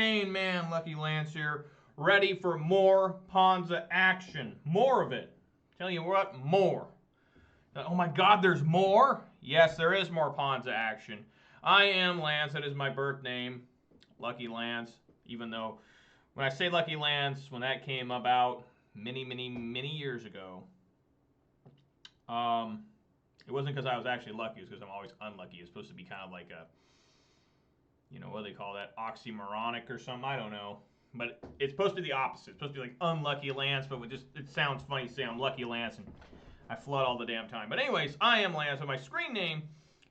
main man, Lucky Lance here, ready for more Ponza action. More of it. Tell you what, more. Oh my God, there's more? Yes, there is more Ponza action. I am Lance. That is my birth name, Lucky Lance. Even though when I say Lucky Lance, when that came about many years ago, it wasn't because I was actually lucky. It was because I'm always unlucky. It's supposed to be kind of like a, you know, what do they call that? Oxymoronic or something? I don't know. But it's supposed to be the opposite. It's supposed to be like unlucky Lance, but it sounds funny to say I'm Lucky Lance, and I flood all the damn time. But anyways, I am Lance, and my screen name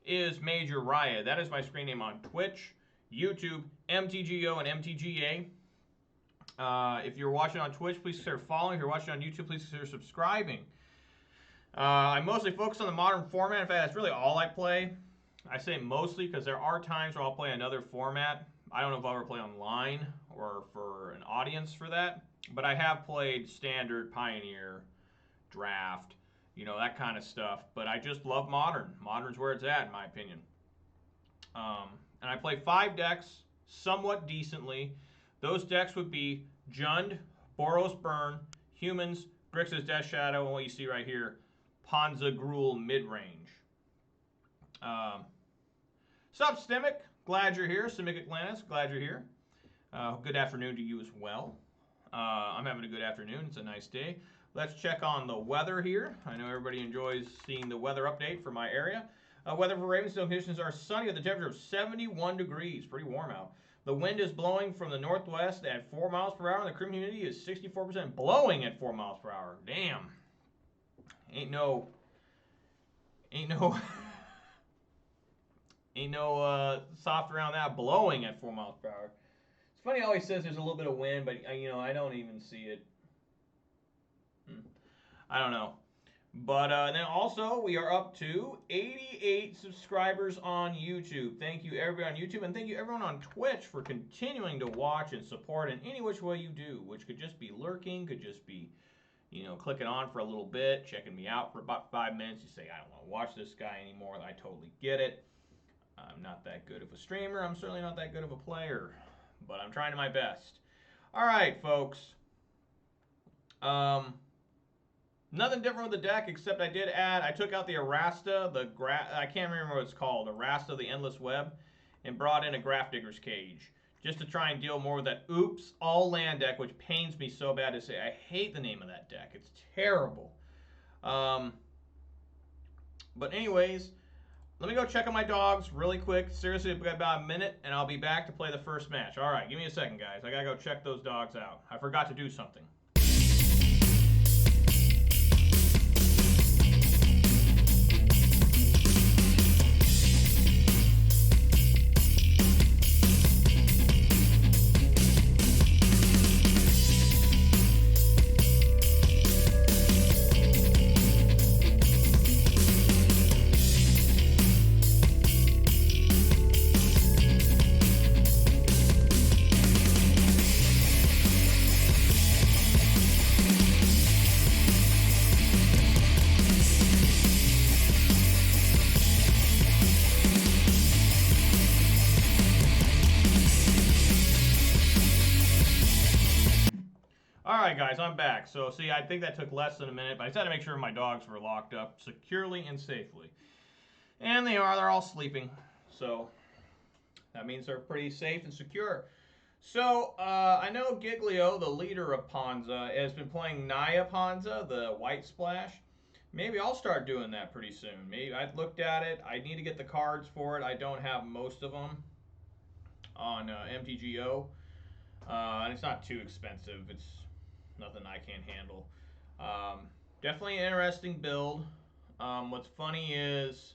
is Major Riot. That is my screen name on Twitch, YouTube, MTGO, and MTGA. If you're watching on Twitch, please consider following. If you're watching on YouTube, please consider subscribing. I mostly focus on the modern format. In fact, that's really all I play. I say mostly because there are times where I'll play another format. I don't know if I'll ever play online or for an audience for that. But I have played Standard, Pioneer, Draft, you know, that kind of stuff. But I just love Modern. Modern's where it's at, in my opinion. And I play 5 decks somewhat decently. Those decks would be Jund, Boros Burn, Humans, Grixis Death Shadow, and what you see right here, Ponza Gruul Midrange. Sup, Simic? Glad you're here. Simic Atlantis, glad you're here. Good afternoon to you as well. I'm having a good afternoon. It's a nice day. Let's check on the weather here. I know everybody enjoys seeing the weather update for my area. Weather for Ravensdale conditions are sunny with a temperature of 71 degrees. Pretty warm out. The wind is blowing from the northwest at 4 miles per hour, and the current humidity is 64%. Blowing at 4 miles per hour. Damn. Ain't no soft around that. Blowing at 4 miles per hour. It's funny how he says there's a little bit of wind, but you know, I don't even see it. I don't know. But then also, we are up to 88 subscribers on YouTube. Thank you, everybody on YouTube, and thank you, everyone on Twitch, for continuing to watch and support in any which way you do, which could just be lurking, could just be, you know, clicking on for a little bit, checking me out for about 5 minutes. You say, I don't want to watch this guy anymore. I totally get it. I'm not that good of a streamer. I'm certainly not that good of a player, but I'm trying my best. All right, folks. Nothing different with the deck, except I did add, I took out the Arasta, I can't remember what it's called, Arasta, the Endless Web, and brought in a Grafdigger's Cage, just to try and deal more with that oops, all land deck, which pains me so bad to say. I hate the name of that deck. It's terrible. But anyways, let me go check on my dogs really quick. Seriously, I've got about a minute, and I'll be back to play the first match. All right, give me a second, guys. I gotta go check those dogs out. I forgot to do something. Alright guys, I'm back. So see, I think that took less than a minute, but I just had to make sure my dogs were locked up securely and safely. And they are, they're all sleeping. So that means they're pretty safe and secure. So I know Giglio, the leader of Ponza, has been playing Naya Ponza, the white splash. Maybe I'll start doing that pretty soon. Maybe I looked at it. I need to get the cards for it. I don't have most of them on MTGO. And it's not too expensive. It's nothing I can't handle. Definitely an interesting build. What's funny is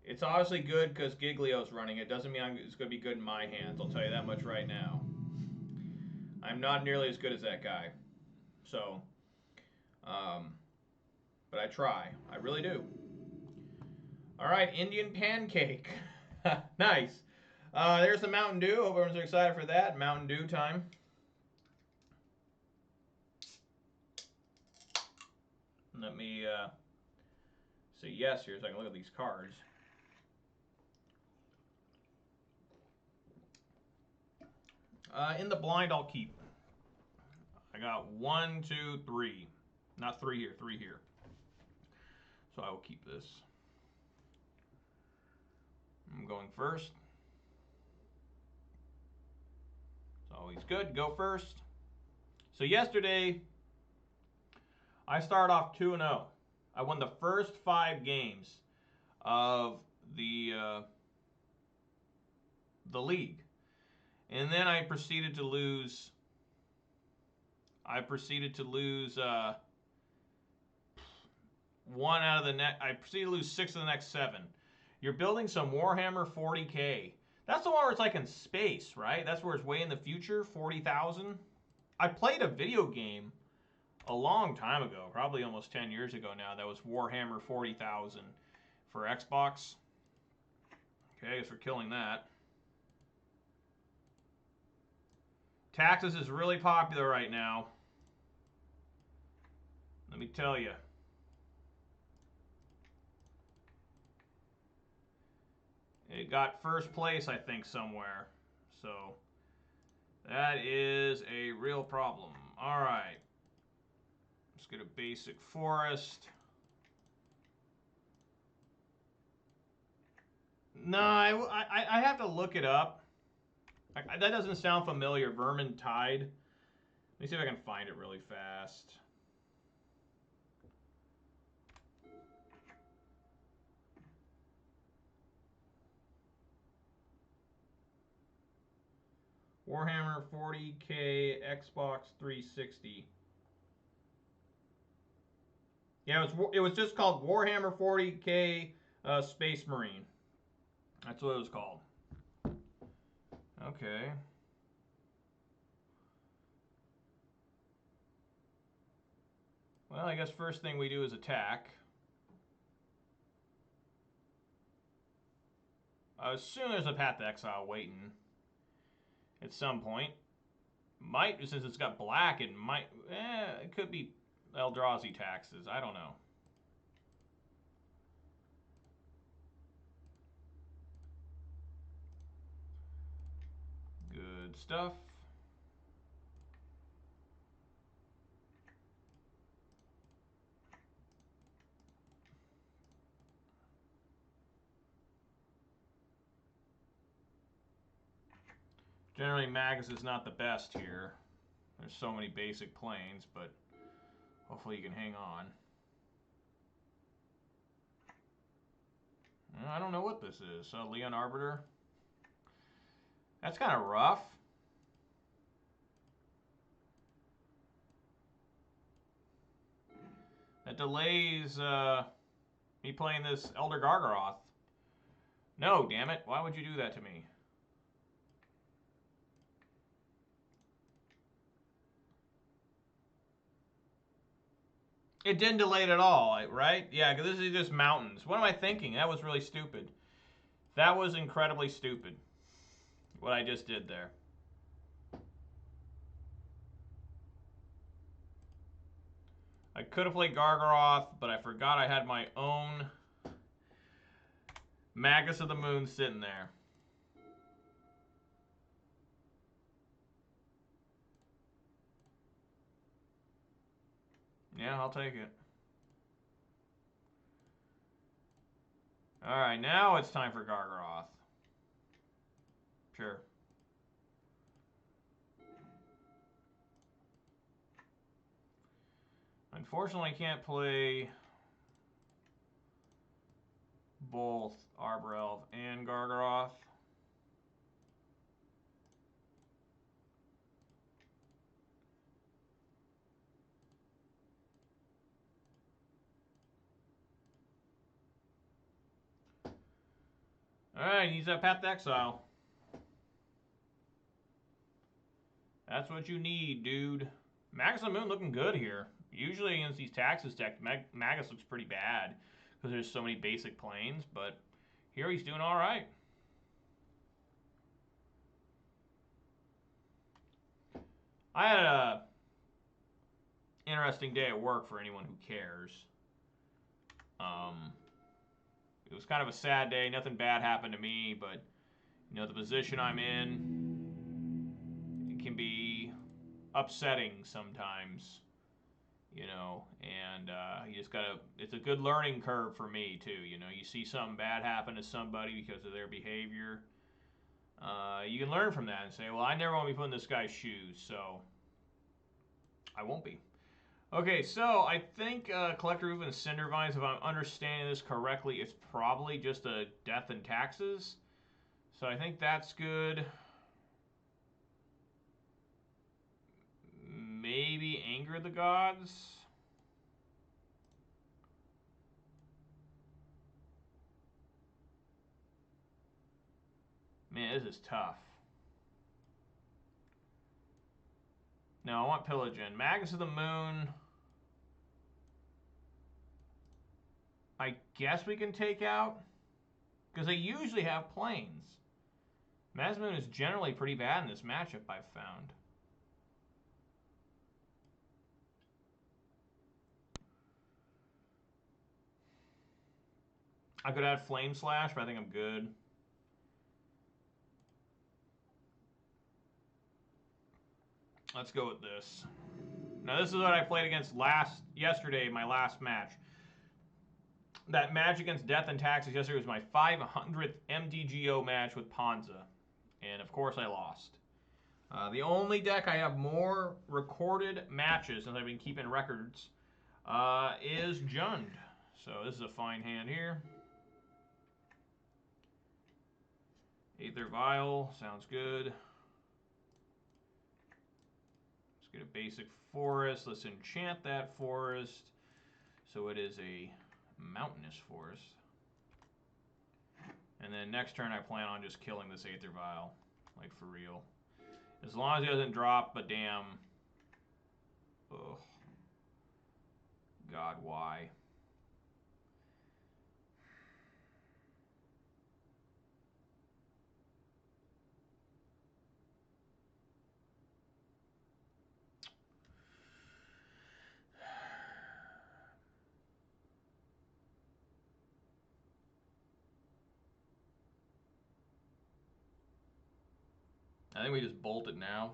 it's obviously good because Giglio's running it. Doesn't mean it's going to be good in my hands. I'll tell you that much right now. I'm not nearly as good as that guy. So, but I try. I really do. All right, Indian Pancake. Nice. There's the Mountain Dew. Hope everyone's excited for that. Mountain Dew time. Let me say yes here so I can look at these cards. In the blind, I'll keep. I got 1, 2, 3. Not 3 here, 3 here. So I will keep this. I'm going first. It's always good. Go first. So yesterday, I started off 2-0. I won the first 5 games of the league. And then I proceeded to lose. I proceeded to lose 1 out of the next. I proceeded to lose 6 of the next 7. You're building some Warhammer 40K. That's the one where it's like in space, right? That's where it's way in the future, 40,000. I played a video game a long time ago, probably almost 10 years ago now. That was Warhammer 40,000 for Xbox. Okay, I guess we're killing that. Taxes is really popular right now. Let me tell you. It got first place, I think, somewhere. So that is a real problem. All right. Let's get a basic forest. No, I have to look it up. That doesn't sound familiar. Vermintide. Let me see if I can find it really fast. Warhammer 40K Xbox 360. Yeah, it was just called Warhammer 40K Space Marine. That's what it was called. Okay. Well, I guess first thing we do is attack. I assume there's a Path to Exile waiting at some point. Might, since it's got black, it might, it could be Eldrazi taxes. I don't know. Good stuff. Generally, Magus is not the best here. There's so many basic planes, but hopefully you can hang on. I don't know what this is. Leon Arbiter. That's kind of rough. That delays me playing this Elder Gargaroth. No, damn it. Why would you do that to me? It didn't delay it at all, right? Yeah, because this is just mountains. What am I thinking? That was really stupid. That was incredibly stupid, what I just did there. I could have played Gargaroth, but I forgot I had my own Magus of the Moon sitting there. Yeah, I'll take it. Alright, now it's time for Gargaroth. Sure. Unfortunately, I can't play both Arbor Elf and Gargaroth. Alright, he's at Path to Exile. That's what you need, dude. Magus of the Moon looking good here. Usually against these taxes decks, Magus looks pretty bad because there's so many basic planes, but here he's doing alright. I had a interesting day at work for anyone who cares. It was kind of a sad day. Nothing bad happened to me, but you know, the position I'm in upsetting sometimes, you know, and you just gotta, it's a good learning curve for me too, you know. You see something bad happen to somebody because of their behavior, you can learn from that and say, well, I never want to be put in this guy's shoes, so I won't be. Okay, so I think Collector Roof and Cinder Vines, if I'm understanding this correctly, it's probably just a Death and Taxes. So I think that's good. Maybe Anger the Gods. Man, this is tough. No, I want Pillaging. Magus of the Moon. I guess we can take out, because they usually have planes. Magus of the Moon is generally pretty bad in this matchup, I've found. I could add Flame Slash, but I think I'm good. Let's go with this. Now this is what I played against yesterday, my last match. That match against Death and Taxes yesterday was my 500th MTGO match with Ponza. And of course I lost. The only deck I have more recorded matches, since I've been keeping records, is Jund. So this is a fine hand here. Aether Vial, sounds good. Let's get a basic forest. Let's enchant that forest. So it is a mountainous forest. And then next turn I plan on just killing this Aether Vial. Like for real. As long as it doesn't drop a damn... Ugh. God, why? I think we just bolt it now.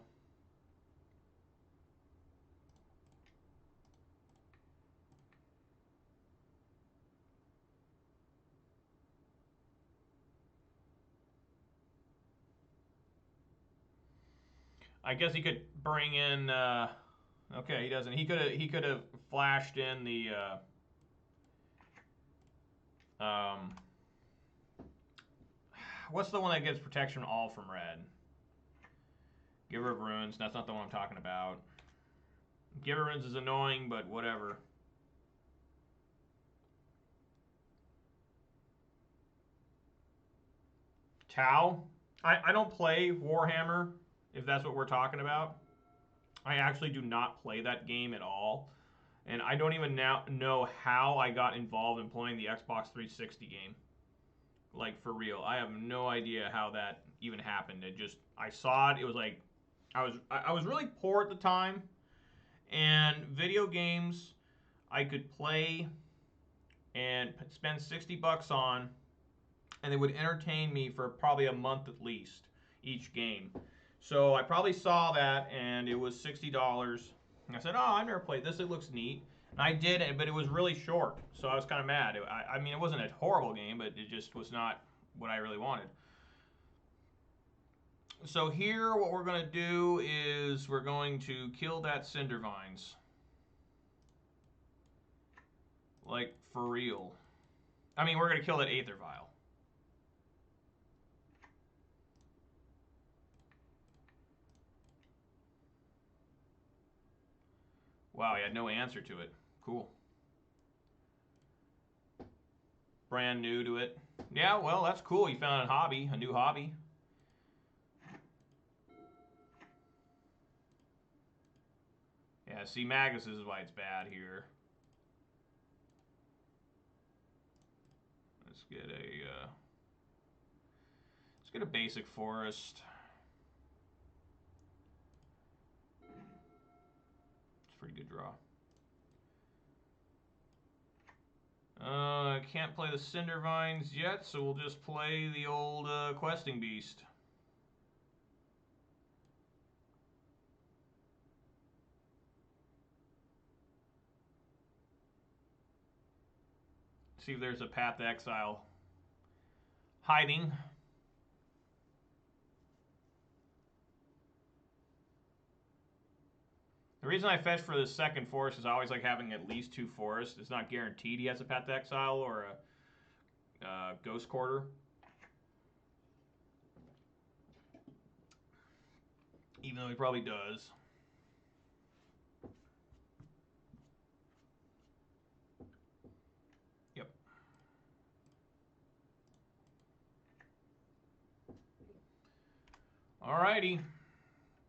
I guess he could bring in. Okay, he doesn't. He could have flashed in the. What's the one that gets protection all from red? Giver of Runes. That's not the one I'm talking about. Giver of Runes is annoying, but whatever. Tau. I don't play Warhammer, if that's what we're talking about. I actually do not play that game at all. And I don't even now know how I got involved in playing the Xbox 360 game. Like, for real. I have no idea how that even happened. It just, I saw it. It was like, I was really poor at the time. And video games I could play and spend 60 bucks on, and they would entertain me for probably a month at least, each game. So I probably saw that, and it was $60. And I said, oh, I've never played this. It looks neat. And I did it, but it was really short. So I was kind of mad. I mean, it wasn't a horrible game, but it just was not what I really wanted. So here, what we're going to do is we're going to kill that Cinder Vines. Like, for real. I mean, we're going to kill that Aether Vial. Wow, he had no answer to it. Cool. Brand new to it. Yeah, well, that's cool. You found a hobby, a new hobby. Yeah, see, Magus is why it's bad here. Let's get a basic forest. It's a pretty good draw. I can't play the Cinder Vines yet, so we'll just play the old Questing Beast. See if there's a Path to Exile hiding. The reason I fetch for the second forest is I always like having at least 2 forests. It's not guaranteed he has a Path to Exile or a Ghost Quarter. Even though he probably does. Yep. Alrighty.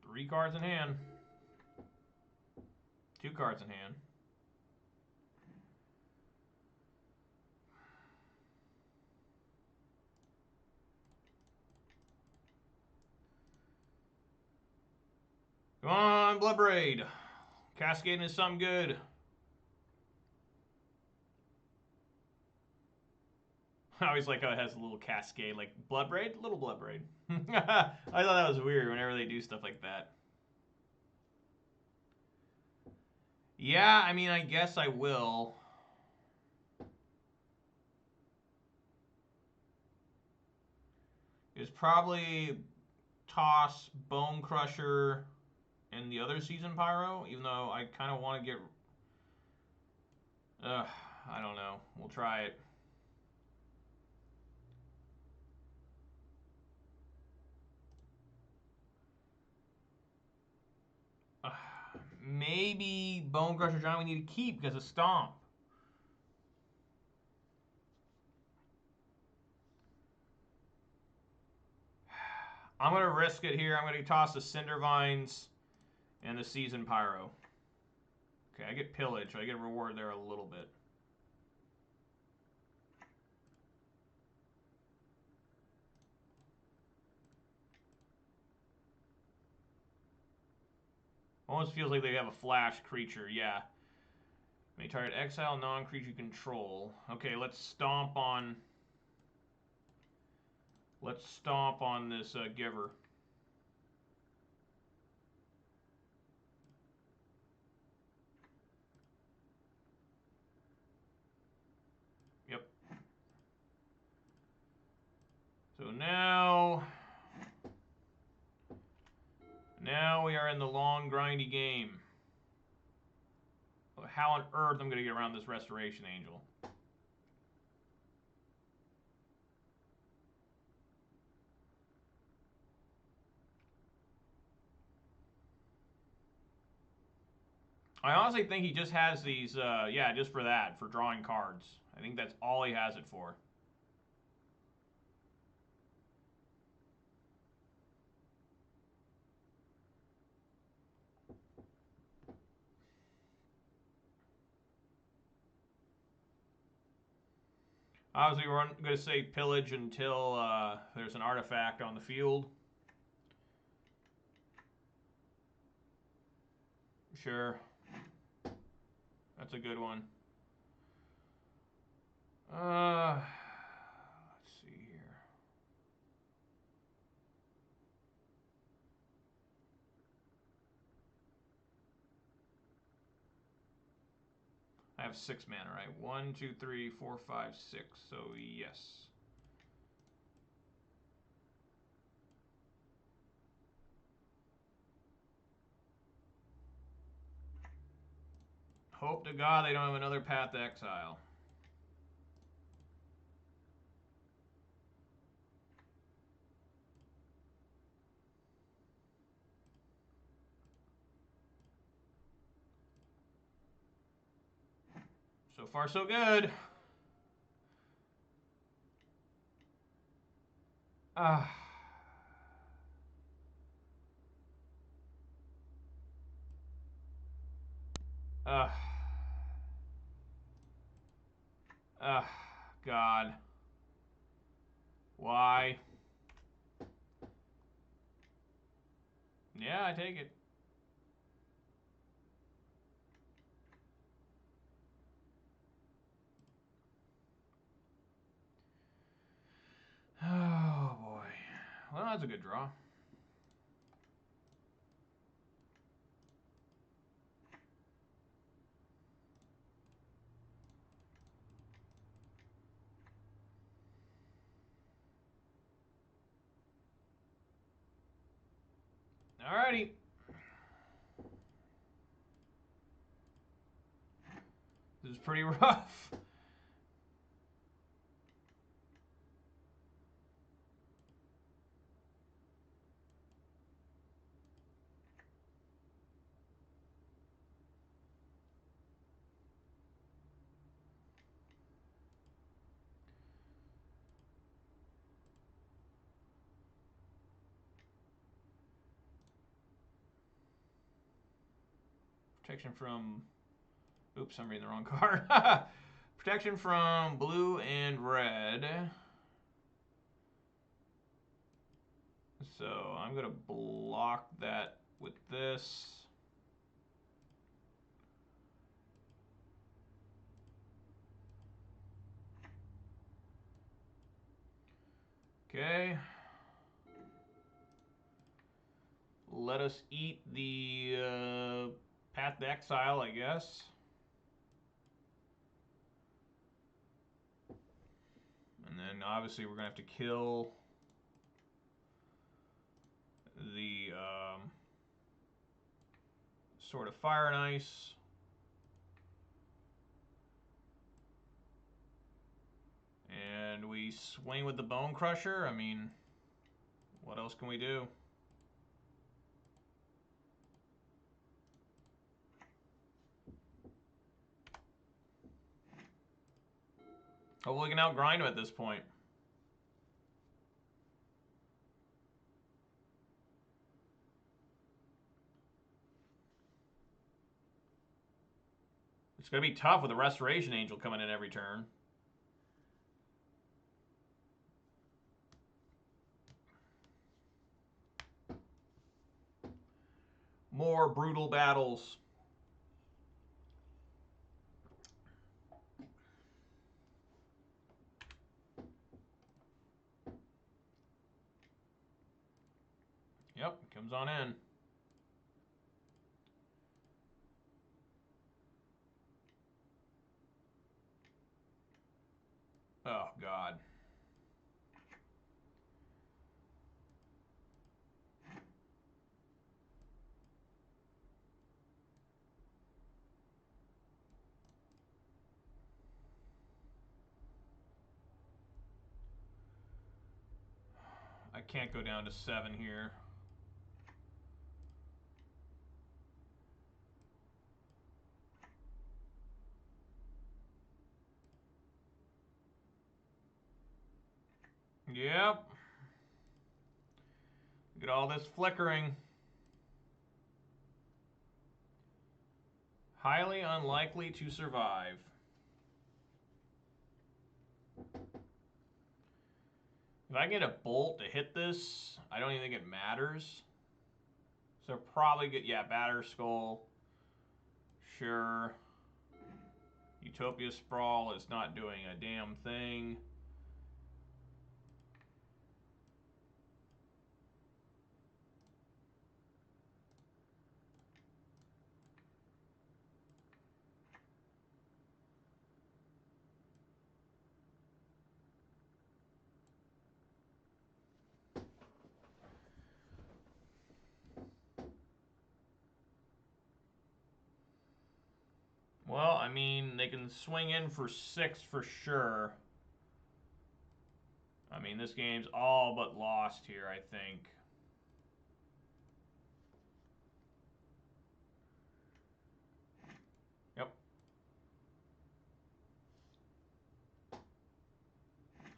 3 cards in hand. 2 cards in hand. Come on, Bloodbraid. Cascading is something good. I always like how it has a little cascade, like Bloodbraid, little Bloodbraid. I thought that was weird whenever they do stuff like that. Yeah, I mean, I guess I will. It's probably toss Bone Crusher and the other Season Pyro, even though I kind of want to get... I don't know. We'll try it. Maybe Bone Crusher Giant we need to keep because of Stomp. I'm going to risk it here. I'm going to toss the Cinder Vines and the Season Pyro. Okay, I get Pillage, so I get a reward there a little bit. Almost feels like they have a flash creature, yeah. May target exile non-creature control. Okay, let's stomp on... Let's stomp on this Giver. Yep. So now we are in the long, grindy game. How on earth I'm going to get around this Restoration Angel? I honestly think he just has these, yeah, just for that, for drawing cards. I think that's all he has it for. Obviously, we're going to say Pillage until there's an artifact on the field. Sure. That's a good one. Let's see here. I have 6 mana, right? 1, 2, 3, 4, 5, 6. So yes. Hope to God they don't have another Path to Exile. So far, so good. Ah. God. Why? Yeah, I take it. Oh, boy. Well, that's a good draw. Alrighty. This is pretty rough. Protection from... Oops, I'm reading the wrong card. Protection from blue and red. So I'm going to block that with this. Okay. Let us eat the Path to Exile, I guess. And then obviously we're going to have to kill the Sword of Fire and Ice. And we swing with the Bone Crusher. I mean, what else can we do? Hopefully we can outgrind him at this point. It's going to be tough with a Restoration Angel coming in every turn. More brutal battles. Yep, comes on in. Oh, God. I can't go down to 7 here. Yep. Look at all this flickering. Highly unlikely to survive. If I get a bolt to hit this, I don't even think it matters. So probably get, yeah, Batter Skull. Sure. Utopia Sprawl is not doing a damn thing. Well, I mean, they can swing in for 6 for sure. I mean, this game's all but lost here, I think. Yep.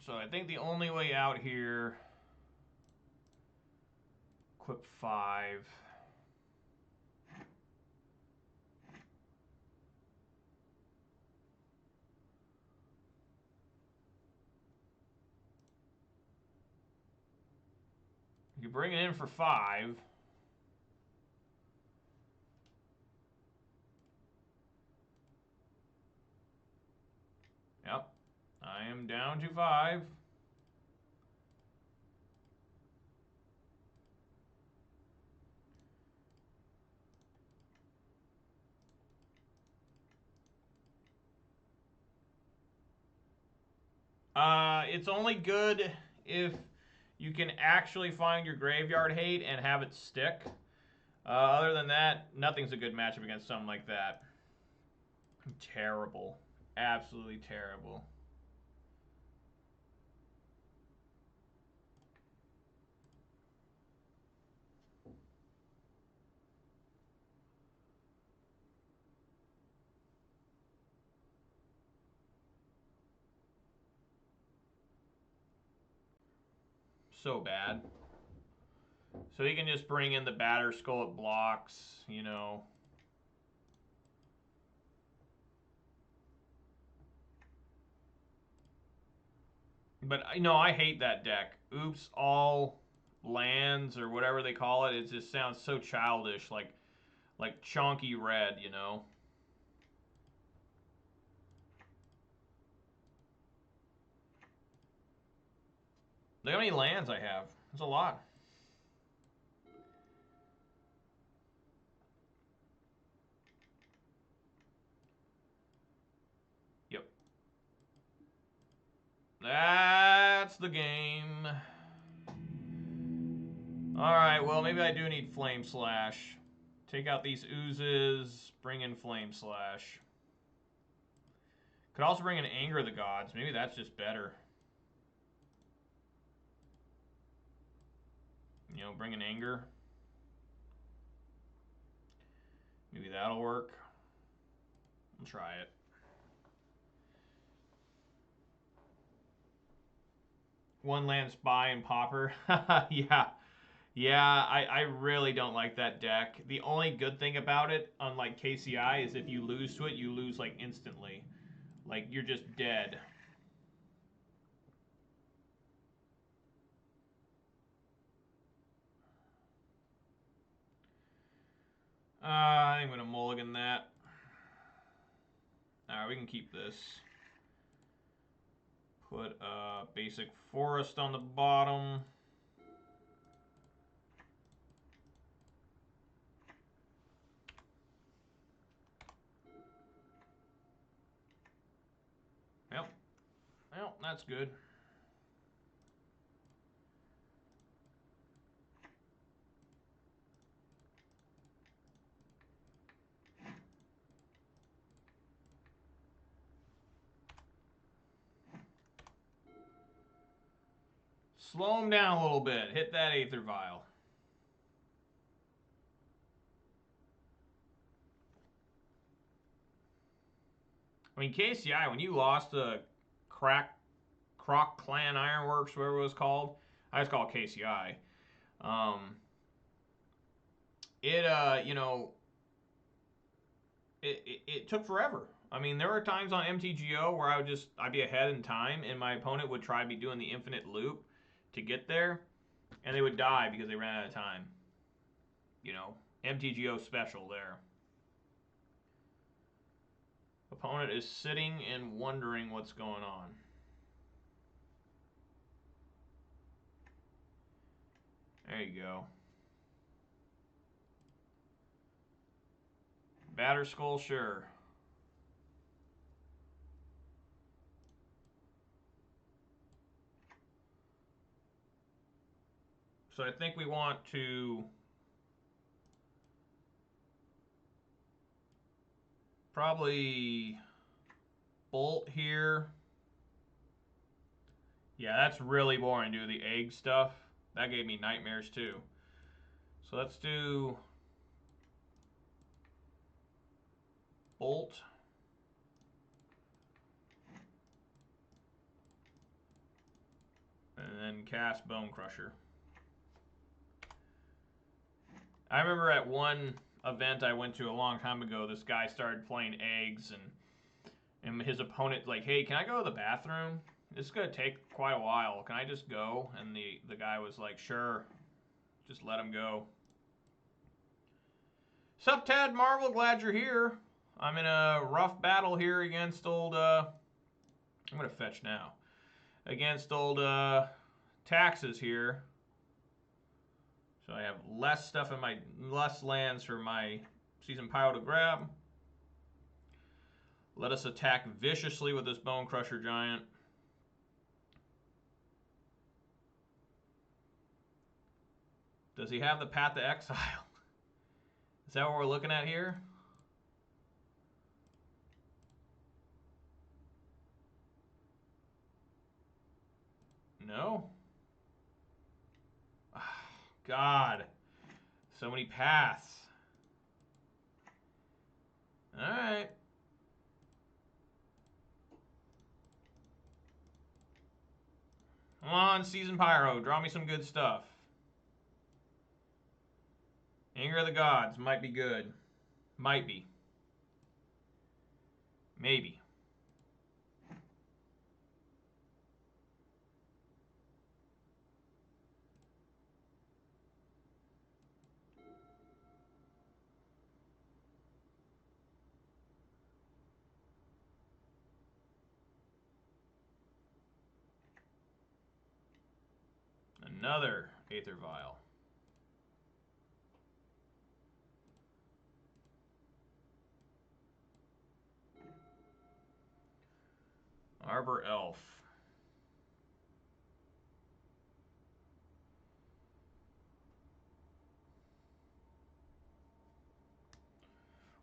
So I think the only way out here... Equip 5... You bring it in for 5. Yep. I am down to 5. It's only good if you can actually find your graveyard hate and have it stick. Other than that, nothing's a good matchup against something like that. Terrible. Absolutely terrible. So bad. So he can just bring in the batter skull at blocks, you know. But no, I hate that deck. Oops, all lands or whatever they call it. It just sounds so childish, like chonky red, you know. Look how many lands I have. It's a lot. Yep. That's the game. Alright, well, maybe I do need Flame Slash. Take out these oozes, bring in Flame Slash. Could also bring in Anger of the Gods. Maybe that's just better. You know, bring in Anger. Maybe that'll work. I'll try it. One land Spy and Popper. Yeah. Yeah, I really don't like that deck. The only good thing about it, unlike KCI, is if you lose to it, you lose like instantly. Like you're just dead. I think I'm gonna mulligan that. Alright, we can keep this. Put a basic forest on the bottom. Yep. Well, that's good. Slow him down a little bit. Hit that Aether Vial. I mean, KCI, when you lost to Croc Clan Ironworks, whatever it was called, I just call it KCI. You know, it took forever. I mean, there were times on MTGO where I'd be ahead in time, and my opponent would try to be doing the infinite loop to get there, and they would die because they ran out of time. You know, MTGO special there. Opponent is sitting and wondering what's going on. There you go. Batter Skull, sure. So I think we want to probably bolt here. Yeah, that's really boring, dude. The egg stuff. That gave me nightmares too. So let's do bolt. And then cast Bone Crusher. I remember at one event I went to a long time ago, this guy started playing eggs, and his opponent like, hey, can I go to the bathroom? This is gonna take quite a while. Can I just go? And the guy was like, sure. Just let him go. Sup, Tad Marvel? Glad you're here. I'm in a rough battle here against old. I'm gonna fetch now. Against old taxes here. So I have less stuff in less lands for my season pile to grab. Let us attack viciously with this Bone Crusher Giant. Does he have the Path to Exile? Is that what we're looking at here? No? God. So many paths. Alright. Come on, Season Pyro. Draw me some good stuff. Anger of the Gods might be good. Might be. Maybe. Another Aether Vial. Arbor Elf.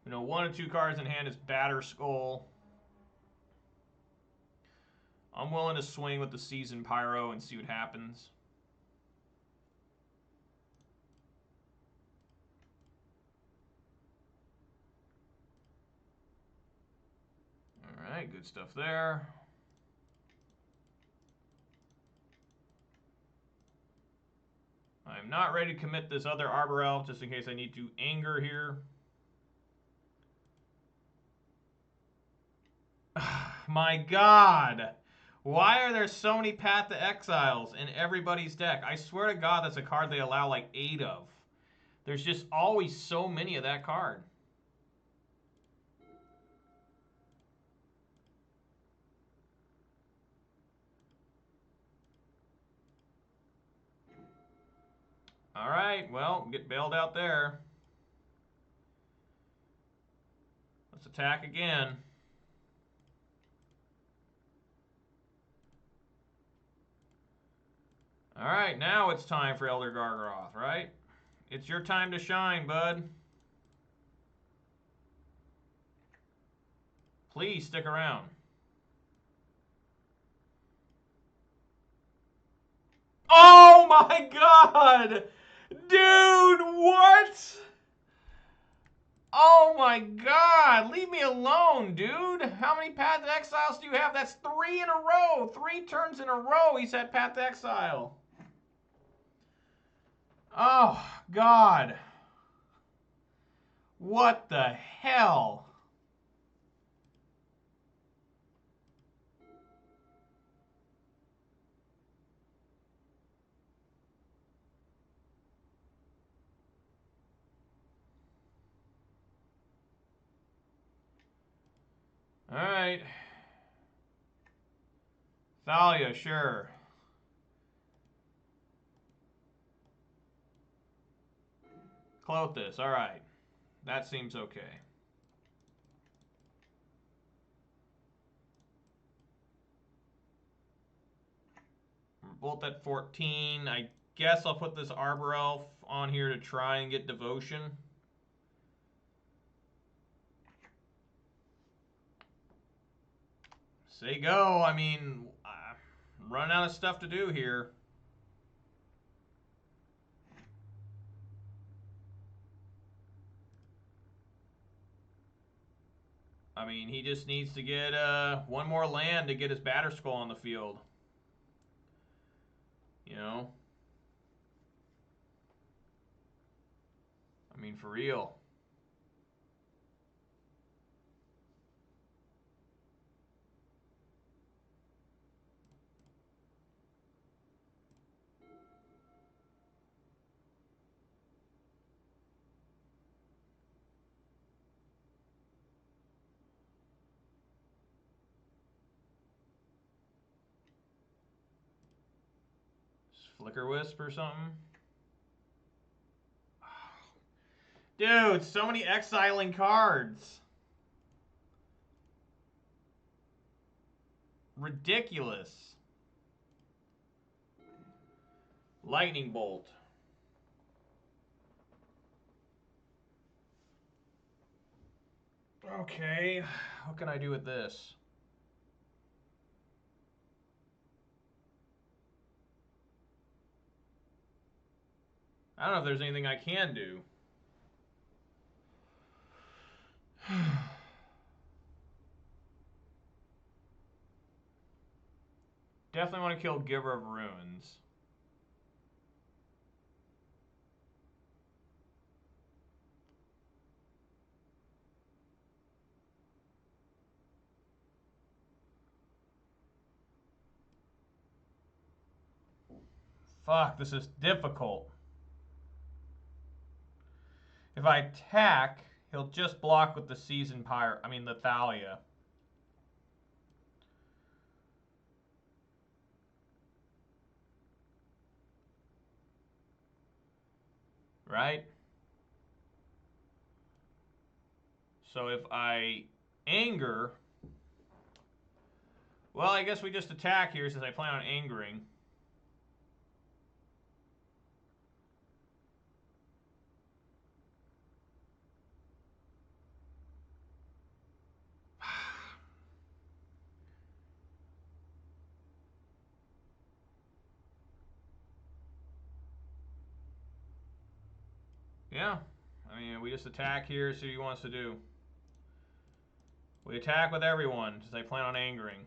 You know, 1 or 2 cards in hand is Batter Skull. I'm willing to swing with the Season Pyro and see what happens. Alright, good stuff there. I'm not ready to commit this other Arbor Elf just in case I need to anger here. My God! Why are there so many Path to Exiles in everybody's deck? I swear to God that's a card they allow like 8 of. There's just always so many of that card. Alright, well, get bailed out there. Let's attack again. Alright, now it's time for Elder Gargaroth, right? It's your time to shine, bud. Please stick around. Oh my God! Dude, what? Oh my God! Leave me alone, dude! How many Path to Exiles do you have? That's 3 in a row! 3 turns in a row he's had Path to Exile. Oh, God. What the hell? Alright. Thalia, sure. Clothis, alright. That seems okay. We're both at 14. I guess I'll put this Arbor Elf on here to try and get Devotion. Say go. I mean, I'm running out of stuff to do here. I mean, he just needs to get 1 more land to get his Batter Skull on the field. You know? I mean, for real. Flicker Wisp or something? Dude, so many exiling cards. Ridiculous. Lightning Bolt. Okay, what can I do with this? I don't know if there's anything I can do. Definitely want to kill Giver of Runes. Fuck, this is difficult. If I attack, he'll just block with the Seasoned Pyre. I mean, the Thalia. Right? So if I anger, well, I guess we just attack here since I plan on angering. Yeah, I mean, we just attack here, see what he wants to do. We attack with everyone since I plan on angering.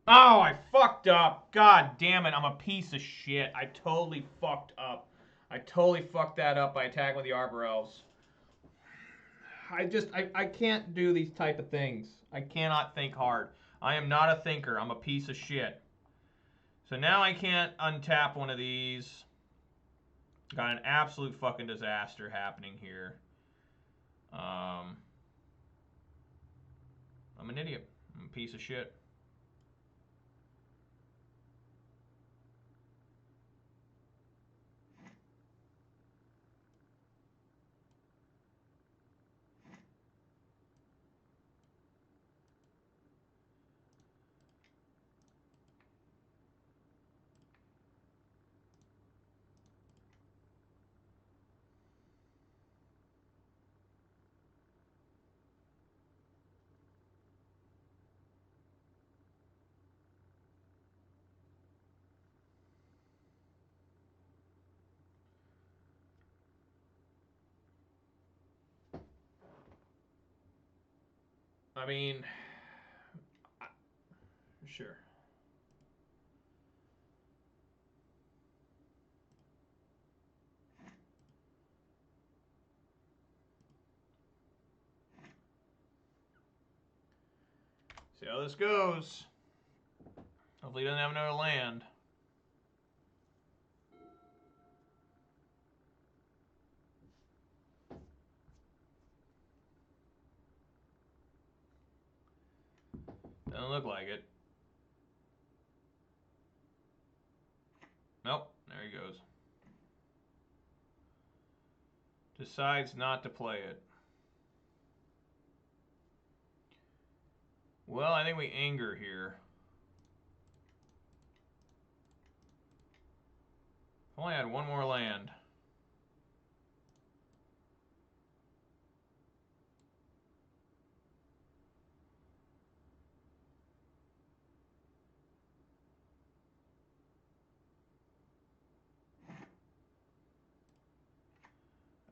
Oh, I fucked up. God damn it, I'm a piece of shit. I totally fucked up. I totally fucked that up by attacking with the Arbor Elves. I can't do these type of things. I cannot think hard. I am not a thinker. I'm a piece of shit. So now I can't untap one of these. Got an absolute fucking disaster happening here. I'm an idiot. I'm a piece of shit. I mean, sure. See how this goes. Hopefully he doesn't have another land. Doesn't look like it. Nope, there he goes. Decides not to play it. Well, I think we anger here. Only had one more land.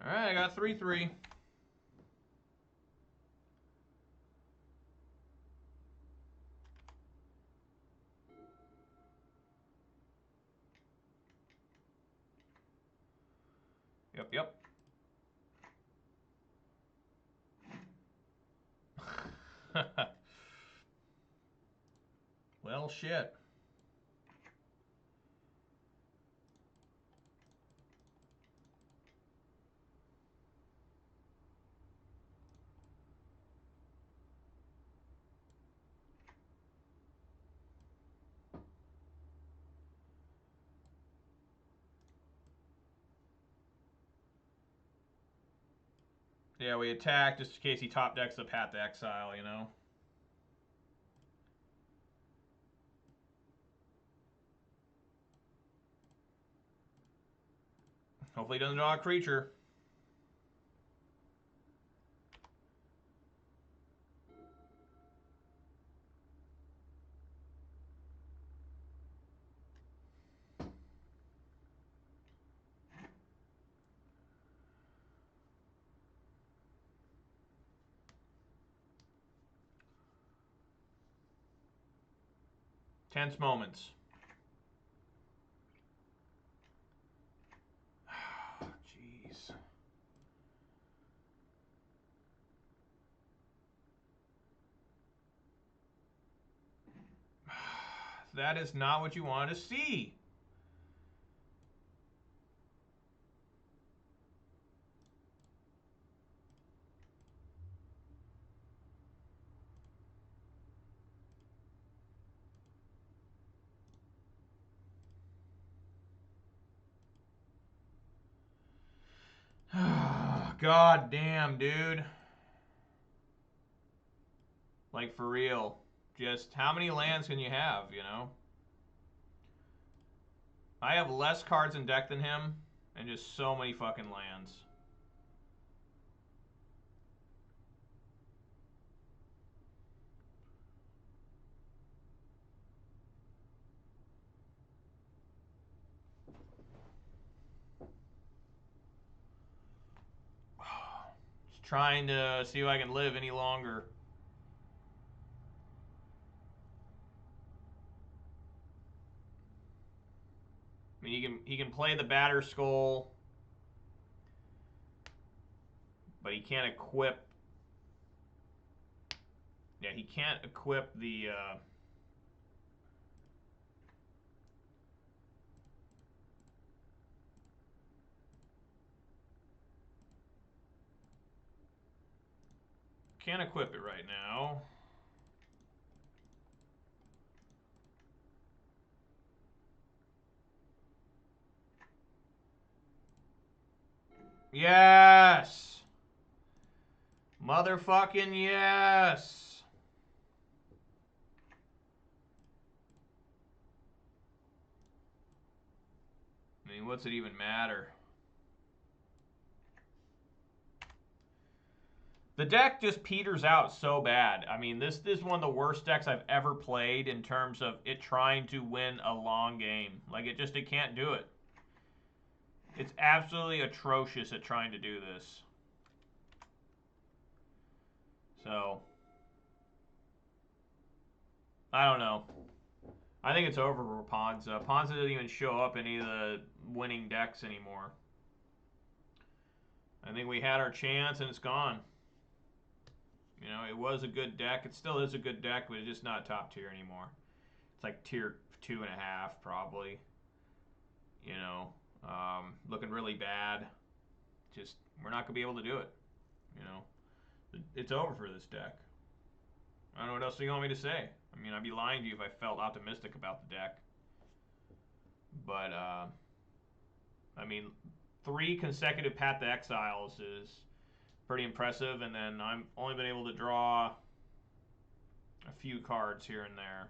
Alright, I got 3-3. Yep. Well, shit. Yeah, we attack just in case he top decks the Path to Exile, you know. Hopefully he doesn't draw a creature. Tense moments. Jeez. That is not what you wanted to see. God damn, dude. Like, for real. Just how many lands can you have, you know? I have less cards in deck than him, and just so many fucking lands. Just trying to see if I can live any longer. I mean, he can play the Batter Skull, but he can't equip. Yeah, he can't equip the. Can't equip it right now. Yes! Motherfucking yes! I mean, what's it even matter? The deck just peters out so bad. I mean, this is one of the worst decks I've ever played in terms of it trying to win a long game. Like, it can't do it. It's absolutely atrocious at trying to do this. So, I don't know. I think it's over for Ponza. Ponza doesn't even show up in any of the winning decks anymore. I think we had our chance and it's gone. You know, it was a good deck. It still is a good deck, but it's just not top tier anymore. It's like tier 2.5 probably. You know, looking really bad. Just, we're not going to be able to do it. You know, it's over for this deck. I don't know what else you want me to say. I mean, I'd be lying to you if I felt optimistic about the deck. But, I mean, 3 consecutive Path to Exiles is pretty impressive, and then I've only been able to draw a few cards here and there.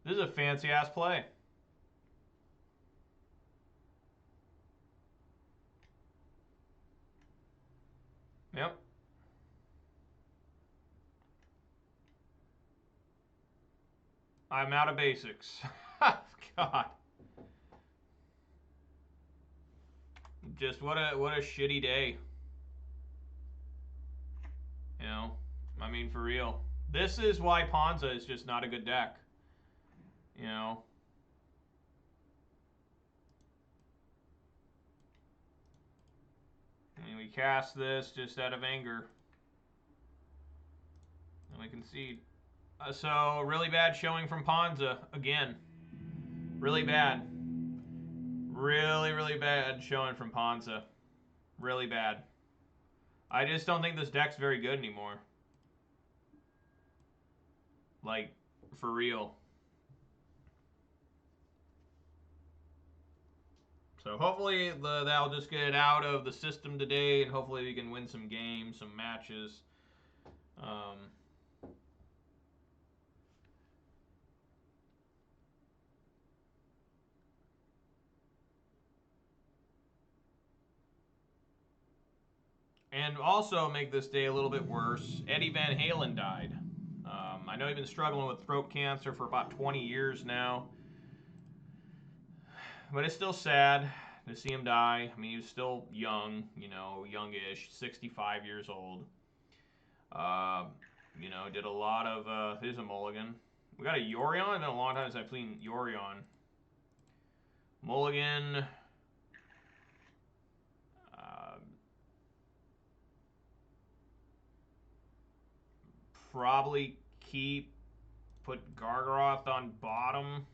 This is a fancy-ass play. Yep. I'm out of basics. God. Just what a shitty day. You know? I mean, for real. This is why Ponza is just not a good deck. You know? I mean, we cast this just out of anger. me concede. So, really bad showing from Ponza again. Really bad. Really, really bad showing from Ponza. Really bad. I just don't think this deck's very good anymore. Like, for real. So hopefully that'll just get it out of the system today, and hopefully we can win some games, some matches. And also make this day a little bit worse, Eddie Van Halen died. I know he's been struggling with throat cancer for about 20 years now. But it's still sad to see him die. I mean, he was still young, you know, youngish, 65 years old. You know, did a lot of, here's a mulligan. We got a Yorion. It's been a long time since I've seen Yorion. Mulligan. Probably put Gargaroth on bottom.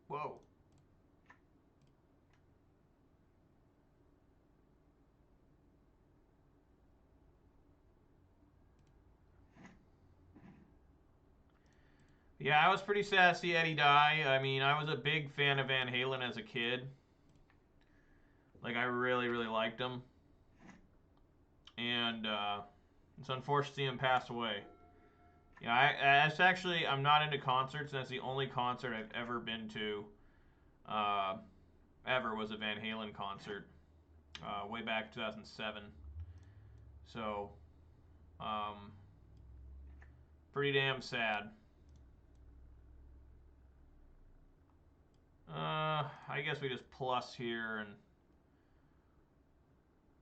Whoa. Yeah, I was pretty sad to see Eddie die. I mean, I was a big fan of Van Halen as a kid. Like, I really, really liked him. And it's unfortunate to see him pass away. Yeah, I'm not into concerts, and that's the only concert I've ever been to, ever, was a Van Halen concert, way back in 2007. So, pretty damn sad. I guess we just plus here and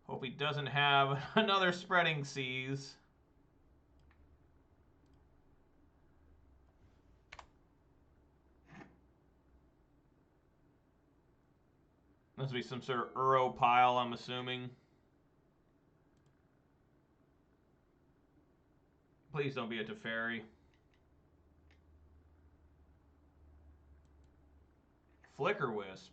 hope he doesn't have another spreading seas. Must be some sort of Uro pile, I'm assuming. Please don't be a Teferi. Flicker Wisp.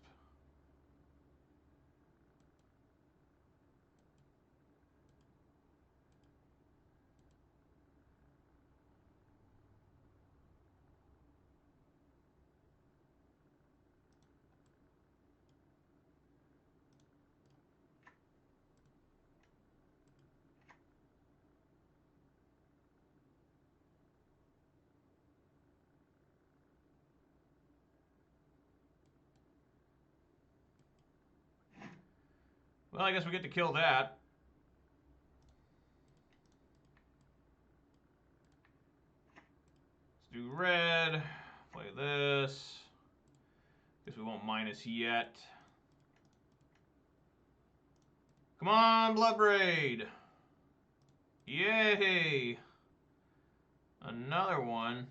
Well, I guess we get to kill that. Let's do red. Play this. Guess we won't minus yet. Come on, Bloodbraid. Yay. Another one.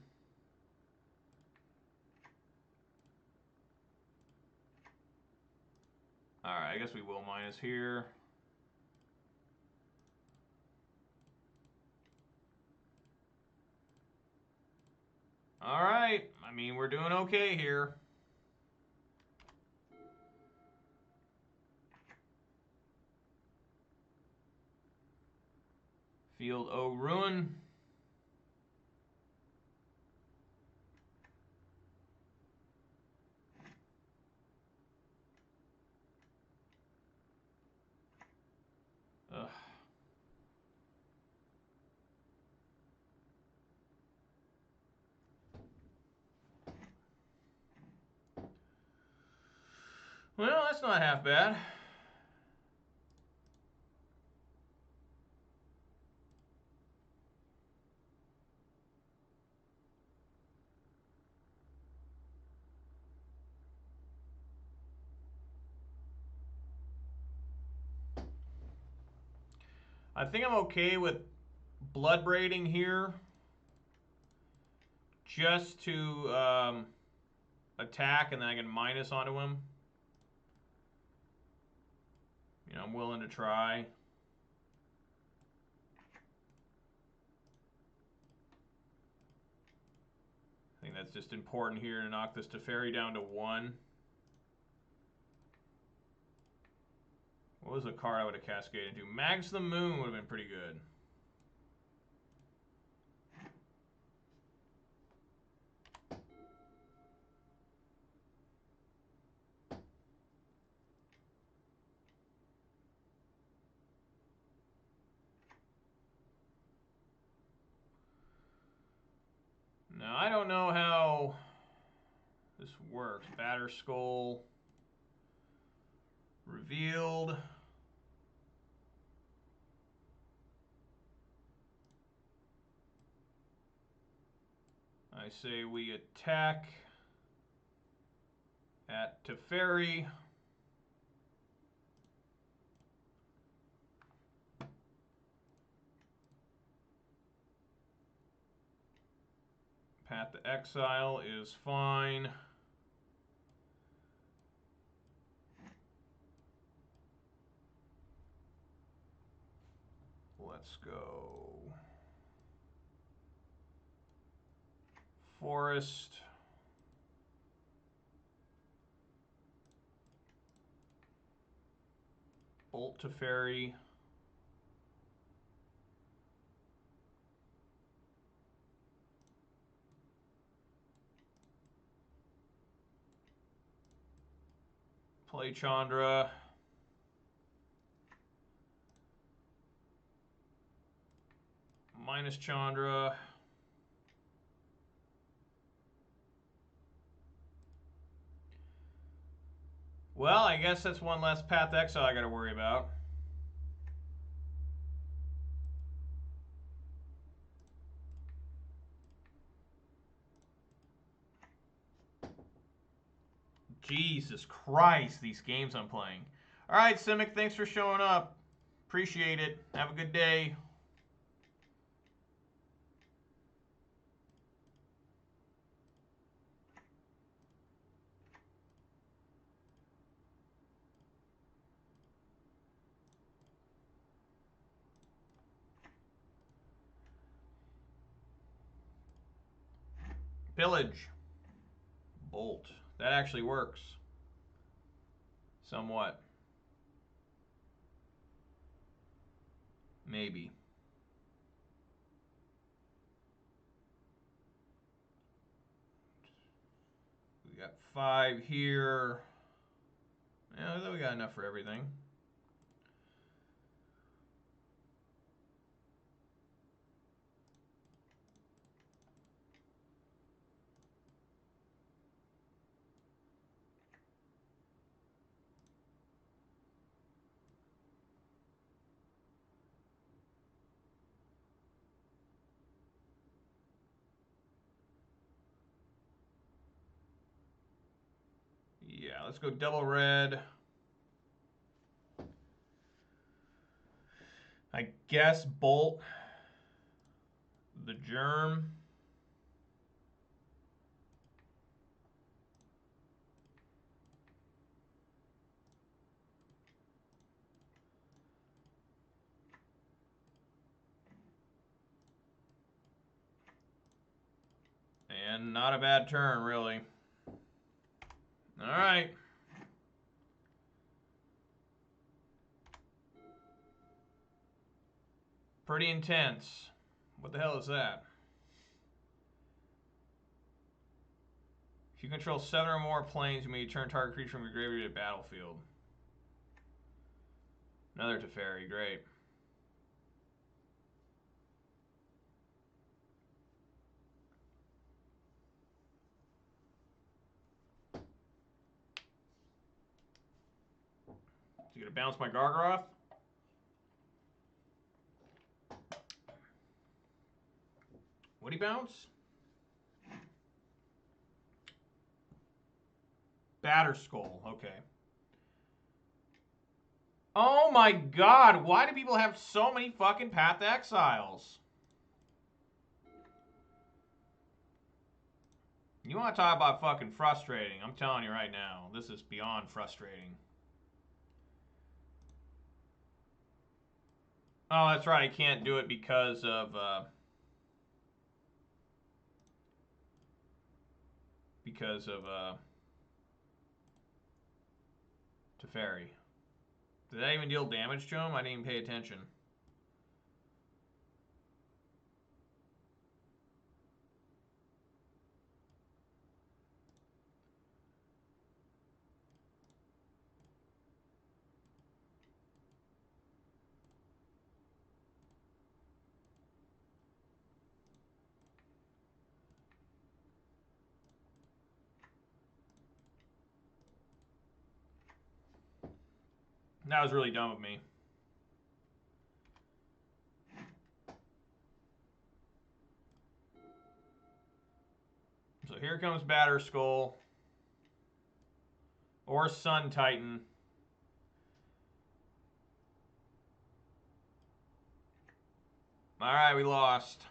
Alright, I guess we will minus here. Alright, I mean, we're doing okay here. Field O Ruin. Ugh. Well, that's not half bad. I think I'm okay with blood braiding here, just to attack, and then I can minus onto him. You know, I'm willing to try. I think that's just important here to knock this Teferi down to 1. What was the card I would have cascaded into? Mags the Moon would have been pretty good. Now, I don't know how this works. Batter Skull revealed. I say we attack at Teferi. Path to Exile is fine. Let's go. Forest. Bolt Teferi. Play Chandra. Minus Chandra. Well, I guess that's one less Path to Exile I got to worry about. Jesus Christ, these games I'm playing. All right, Simic, thanks for showing up. Appreciate it. Have a good day. Pillage. Bolt. That actually works. Somewhat. Maybe. We got 5 here. Yeah, I think we got enough for everything. Yeah, let's go double red. I guess Bolt the Germ. And not a bad turn, really. All right. Pretty intense. What the hell is that? If you control 7 or more planes, you may turn target creature from your graveyard to battlefield. Another Teferi, great. Is he going to bounce my Gargaroth? Would he bounce? Batter Skull, okay. Oh my god, why do people have so many fucking Path Exiles? You want to talk about fucking frustrating? I'm telling you right now, this is beyond frustrating. Oh, that's right, I can't do it because of, Teferi. Did that even deal damage to him? I didn't even pay attention. That was really dumb of me. So here comes Batter Skull. Or Sun Titan. Alright, we lost.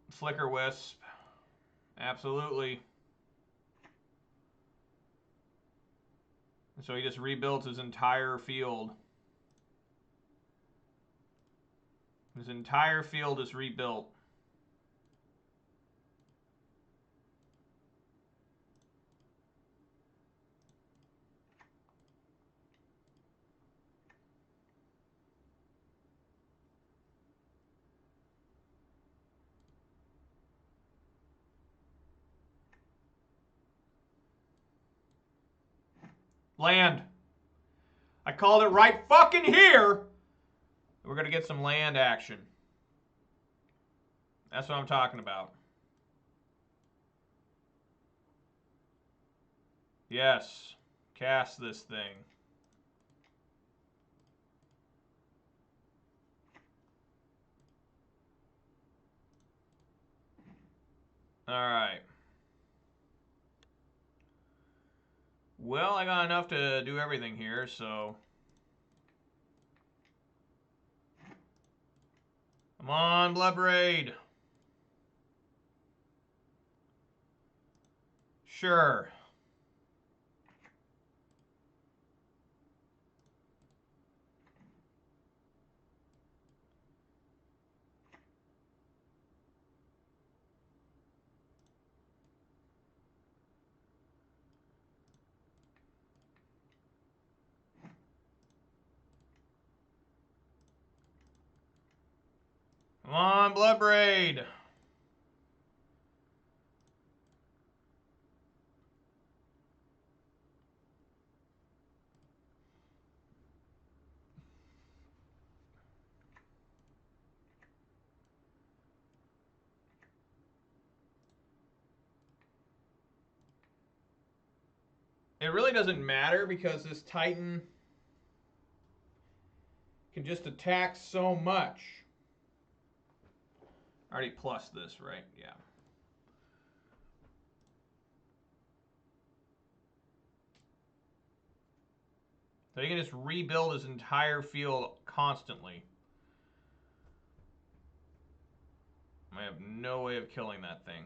Flicker Wisp. Absolutely. So he just rebuilt his entire field. His entire field is rebuilt. Land. I called it right fucking here. We're going to get some land action. That's what I'm talking about. Yes. Cast this thing. Alright. Well, I got enough to do everything here, so... Come on, Bloodbraid. Sure. Come on, Bloodbraid. It really doesn't matter because this Titan can just attack so much. I already plus this, right? Yeah. So he can just rebuild his entire field constantly. I have no way of killing that thing.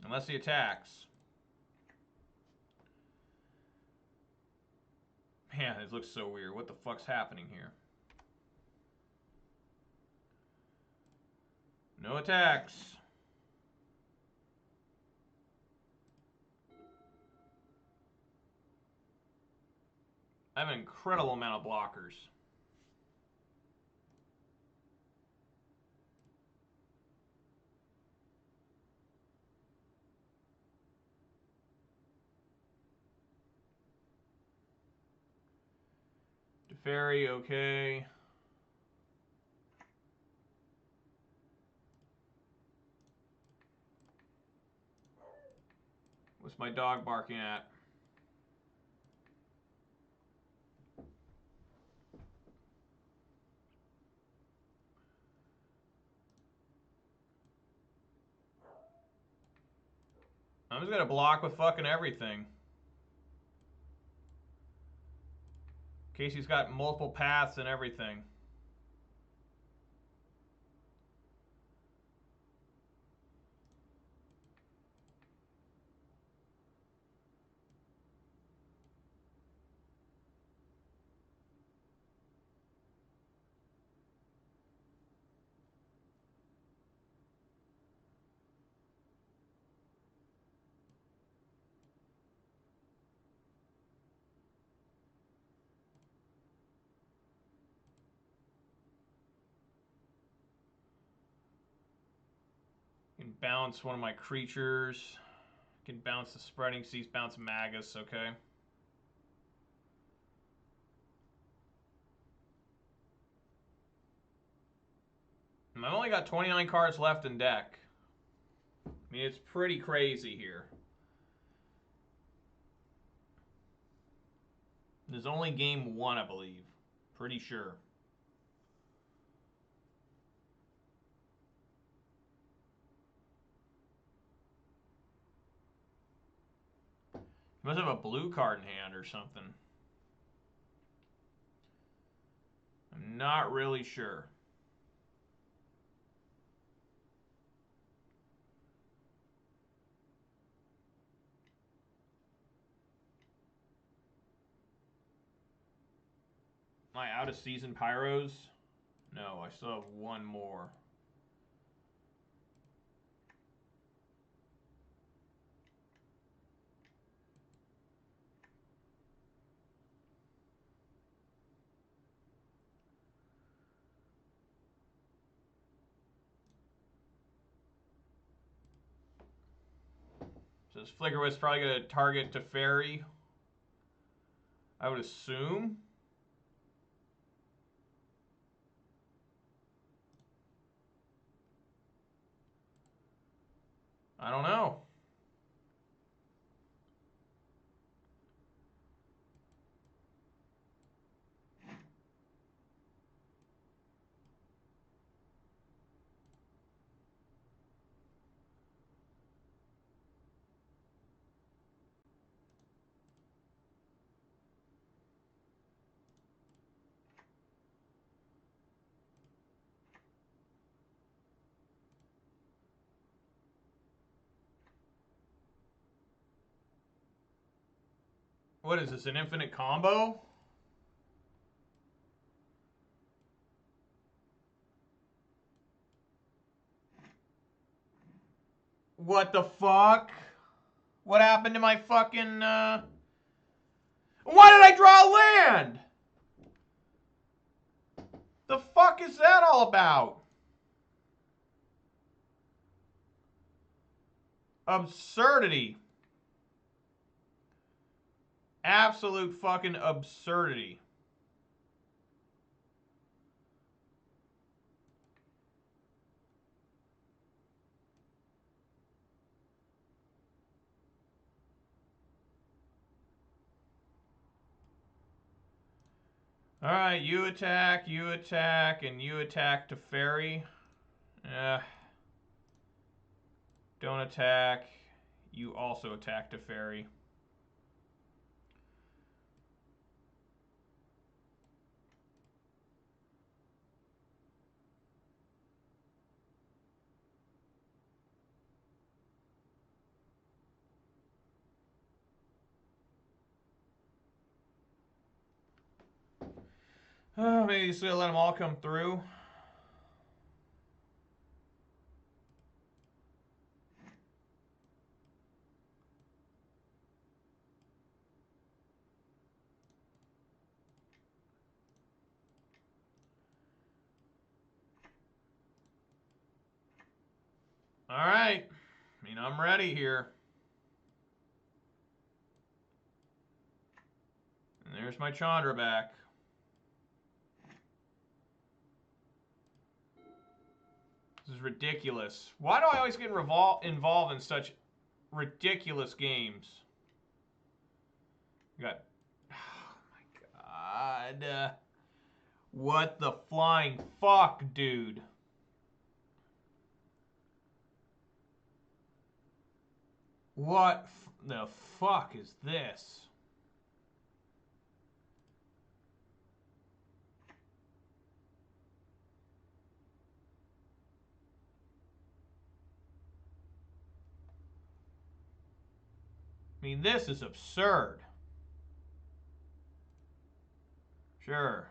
Unless he attacks. Man, this looks so weird. What the fuck's happening here? No attacks. I have an incredible amount of blockers. Teferi, okay. What's my dog barking at? I'm just gonna block with fucking everything. In case he's got multiple paths and everything. Can bounce one of my creatures. Can bounce the Spreading Seas, bounce Magus, okay. I've only got 29 cards left in deck. I mean, it's pretty crazy here. There's only game 1, I believe. Pretty sure. He must have a blue card in hand or something. I'm not really sure. Am I out of season Pyros? No, I still have one more. So this Flicker was probably going to target Teferi, I would assume. I don't know. What is this, an infinite combo? What the fuck? What happened to my fucking, Why did I draw a land? The fuck is that all about? Absurdity. Absolute fucking absurdity. Alright, you attack, and you attack Teferi. Don't attack. You also attack Teferi. Oh, maybe just let them all come through. All right. I mean, I'm ready here. And there's my Chandra back. This is ridiculous. Why do I always get involved in such ridiculous games? You got... Oh, my God. What the flying fuck, dude? What the fuck is this? I mean, this is absurd. Sure.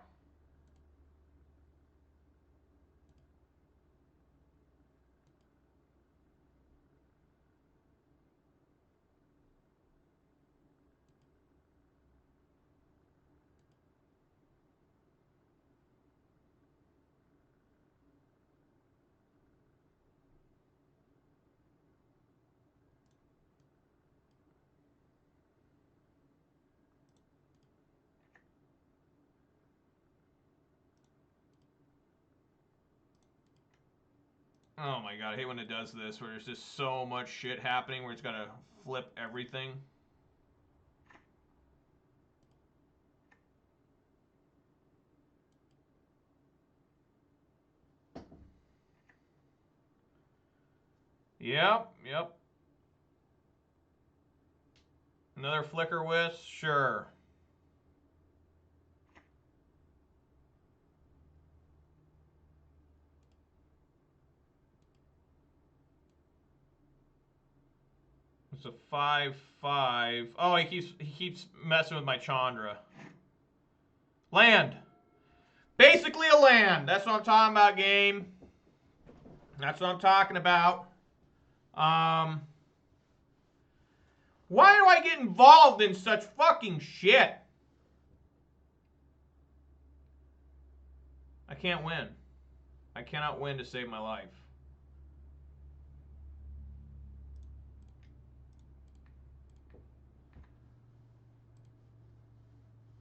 Oh my god, I hate when it does this, where there's just so much shit happening where it's gotta flip everything. Yep. Another flicker wisp, sure. It's a 5/5. Oh, he keeps messing with my Chandra. Land. Basically a land. That's what I'm talking about, game. That's what I'm talking about. Why do I get involved in such fucking shit? I can't win. I cannot win to save my life.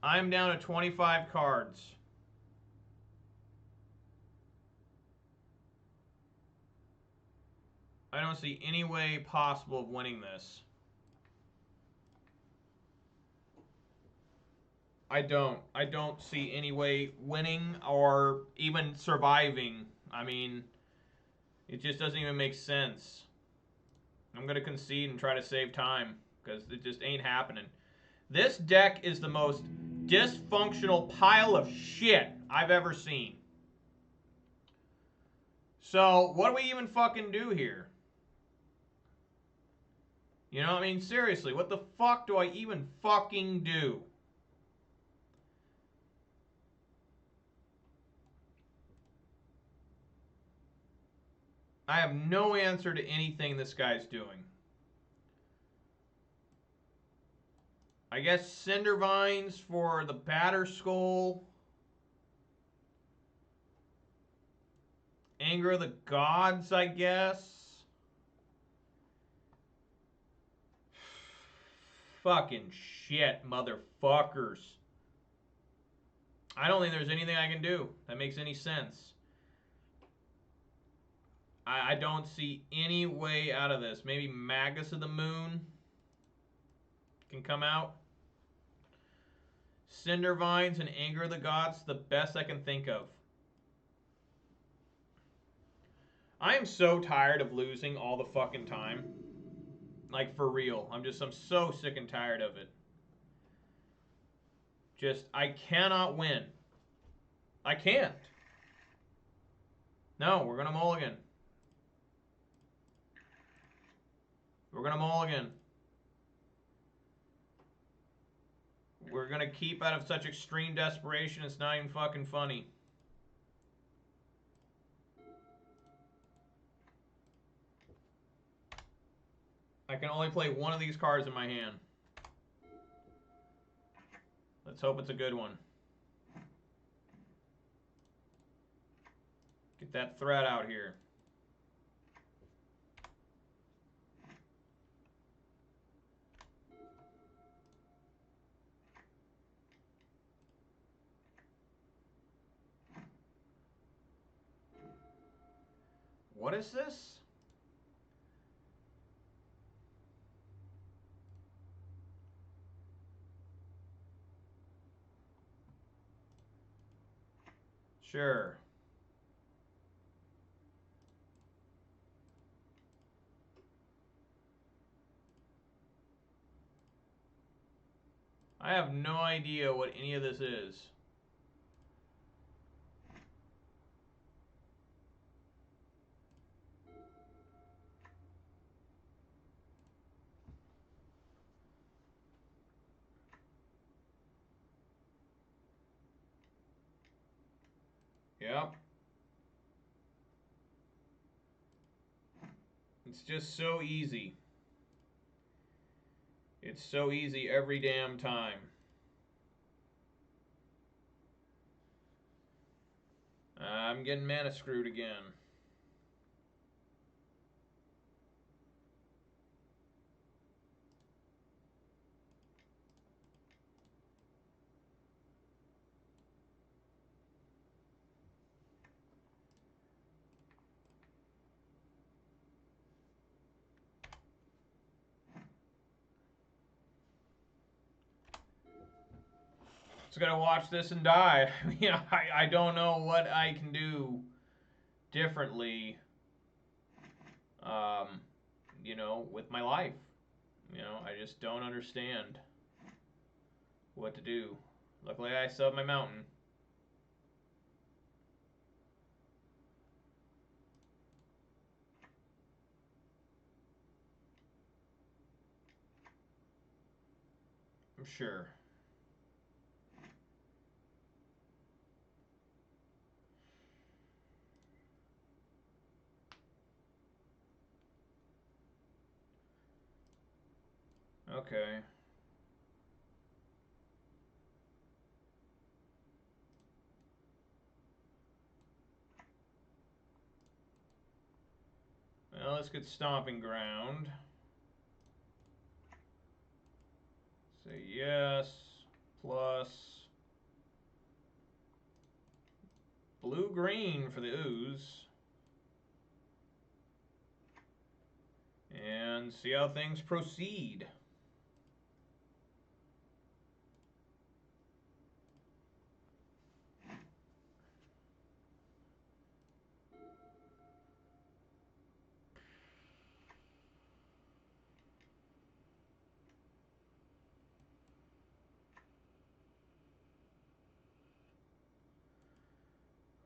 I am down to 25 cards. I don't see any way possible of winning this. I don't see any way winning or even surviving. I mean, it just doesn't even make sense. I'm going to concede and try to save time because it just ain't happening. This deck is the most dysfunctional pile of shit I've ever seen. So, what do we even fucking do here? You know what I mean? Seriously, what the fuck do I even fucking do? I have no answer to anything this guy's doing. I guess Cinder Vines for the Batter Skull. Anger of the Gods, I guess. Fucking shit, motherfuckers. I don't think there's anything I can do that makes any sense. I don't see any way out of this. Maybe Magus of the Moon can come out. Cinder Vines and Anger of the Gods, the best I can think of. I am so tired of losing all the fucking time. Like, for real. I'm so sick and tired of it. Just, I cannot win. I can't. No, we're going to mulligan. We're going to mulligan. We're going to keep out of such extreme desperation, it's not even fucking funny. I can only play one of these cards in my hand. Let's hope it's a good one. Get that threat out here. What is this? Sure. I have no idea what any of this is. Yep. It's just so easy. It's so easy every damn time. I'm getting mana screwed again. Just gotta watch this and die. I don't know what I can do differently, you know, with my life. You know, I just don't understand what to do. Luckily, I still have my mountain. I'm sure. Okay. Well, let's get Stomping Ground. Say yes, plus blue-green for the ooze. And see how things proceed.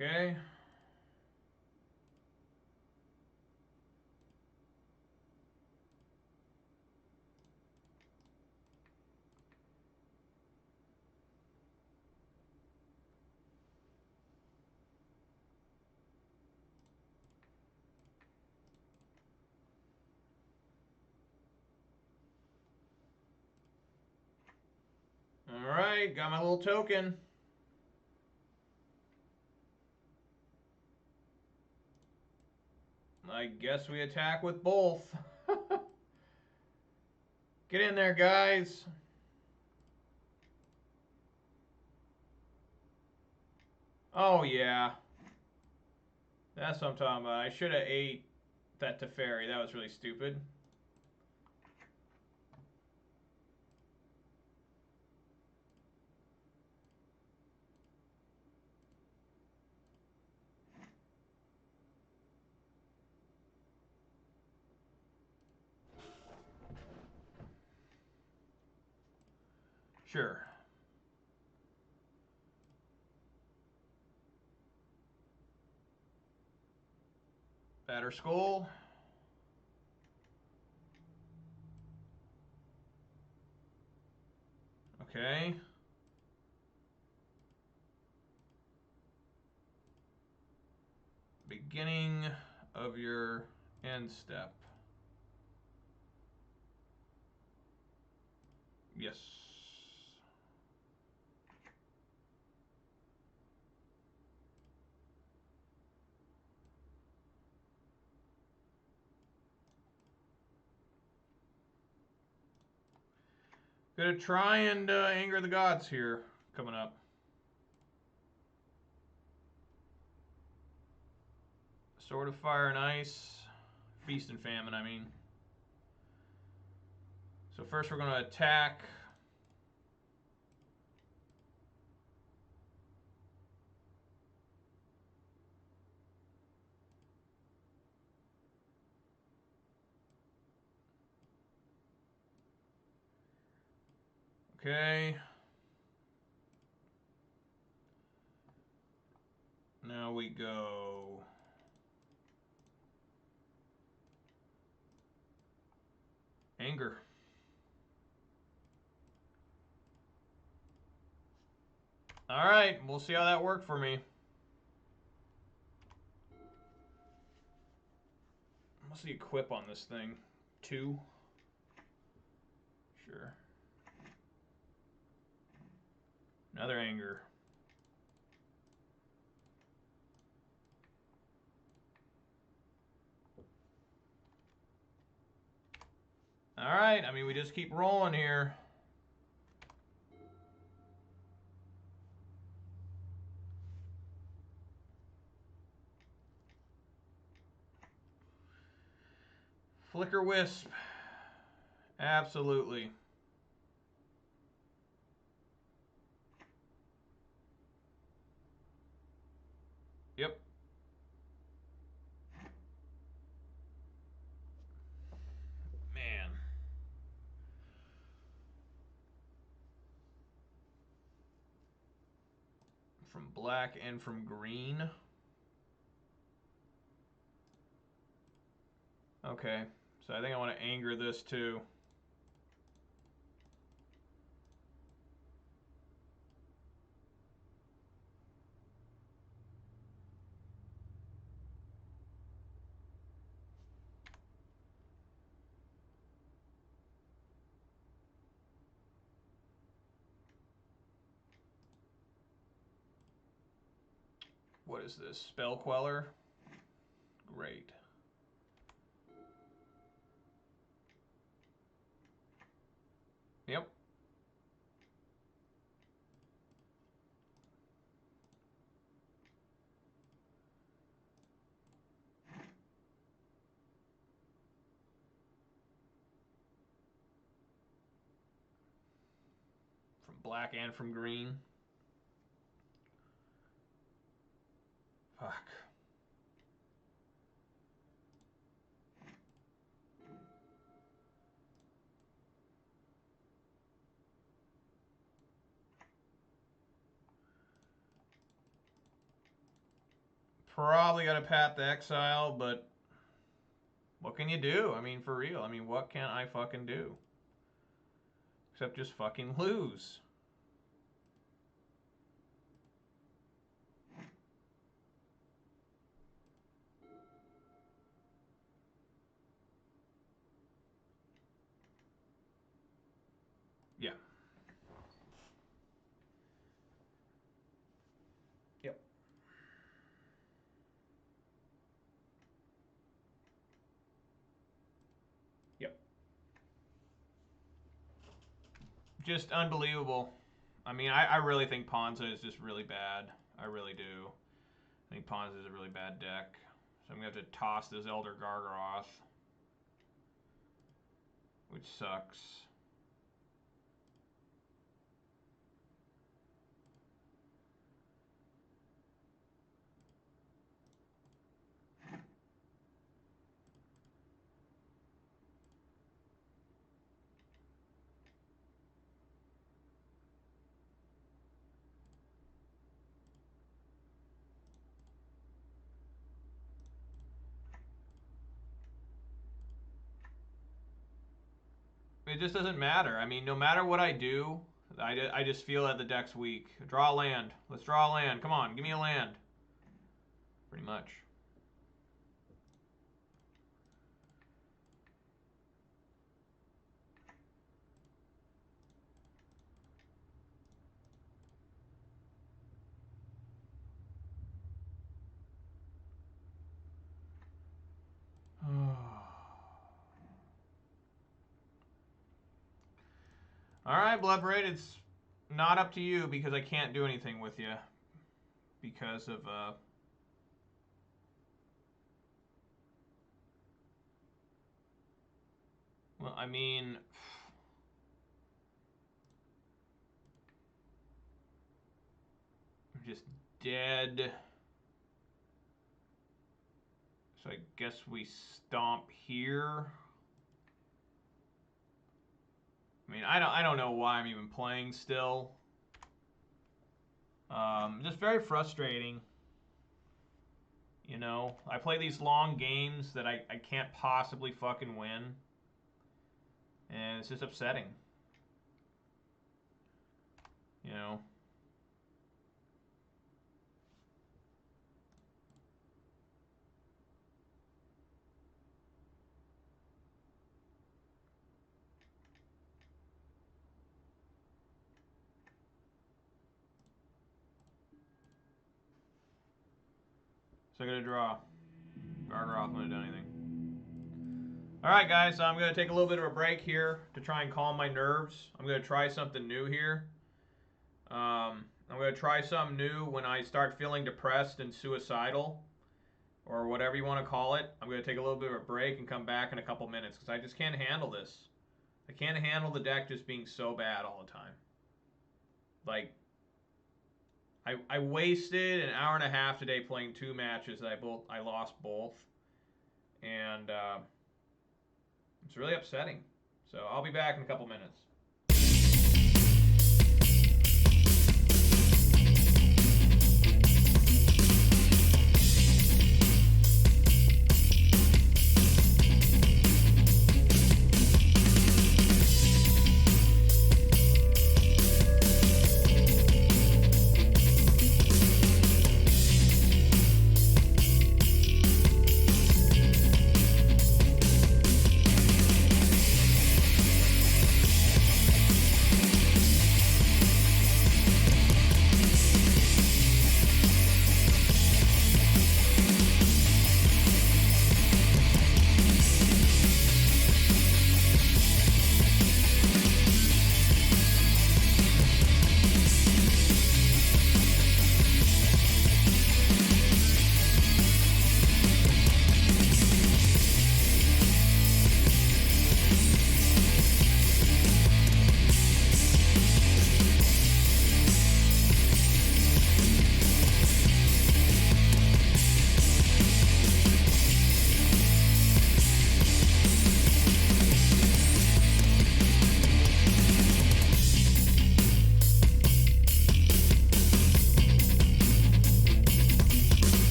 Okay. Alright, got my little token. I guess we attack with both. Get in there, guys. Oh, yeah. That's what I'm talking about. I should have ate that Teferi. That was really stupid. Sure. Batter Skull. Okay. Beginning of your end step. Yes. Gonna try and anger the gods here coming up. Sword of Fire and Ice. Feast and Famine, I mean. So first we're going to attack. Okay. Now we go anger. All right, we'll see how that worked for me. What's the equip on this thing? 2? Sure. Another anger. All right, I mean, we just keep rolling here. Flicker Wisp. Absolutely. Yep. Man. From black and from green. Okay, so I think I want to anger this too. What is this? Spell Queller? Great. Yep. From black and from green. Fuck. Probably got to Path to Exile, but what can you do? I mean, for real. I mean, what can I fucking do? Except just fucking lose. Yeah. Yep. Yep. Just unbelievable. I mean, I really think Ponza is just really bad. I really do. I think Ponza is a really bad deck. So I'm going to have to toss this Elder Gargaroth, which sucks. It just doesn't matter. I mean, no matter what I do, I just feel that the deck's weak. Draw a land. Let's draw a land. Come on, give me a land. Pretty much. All right, Blood Parade, it's not up to you because I can't do anything with you because of well, I mean, I'm just dead. So I guess we stomp here. I I mean, I don't know why I'm even playing still. Just very frustrating. You know, I play these long games that I can't possibly fucking win. And it's just upsetting. You know. So I'm going to draw. Gargaroth wouldn't have done anything. Alright guys, so I'm going to take a little bit of a break here to try and calm my nerves. I'm going to try something new here. I'm going to try something new when I start feeling depressed and suicidal, or whatever you want to call it. I'm going to take a little bit of a break and come back in a couple minutes, because I just can't handle this. I can't handle the deck just being so bad all the time. Like, I wasted an hour and a half today playing 2 matches that I lost both. And it's really upsetting. So I'll be back in a couple minutes.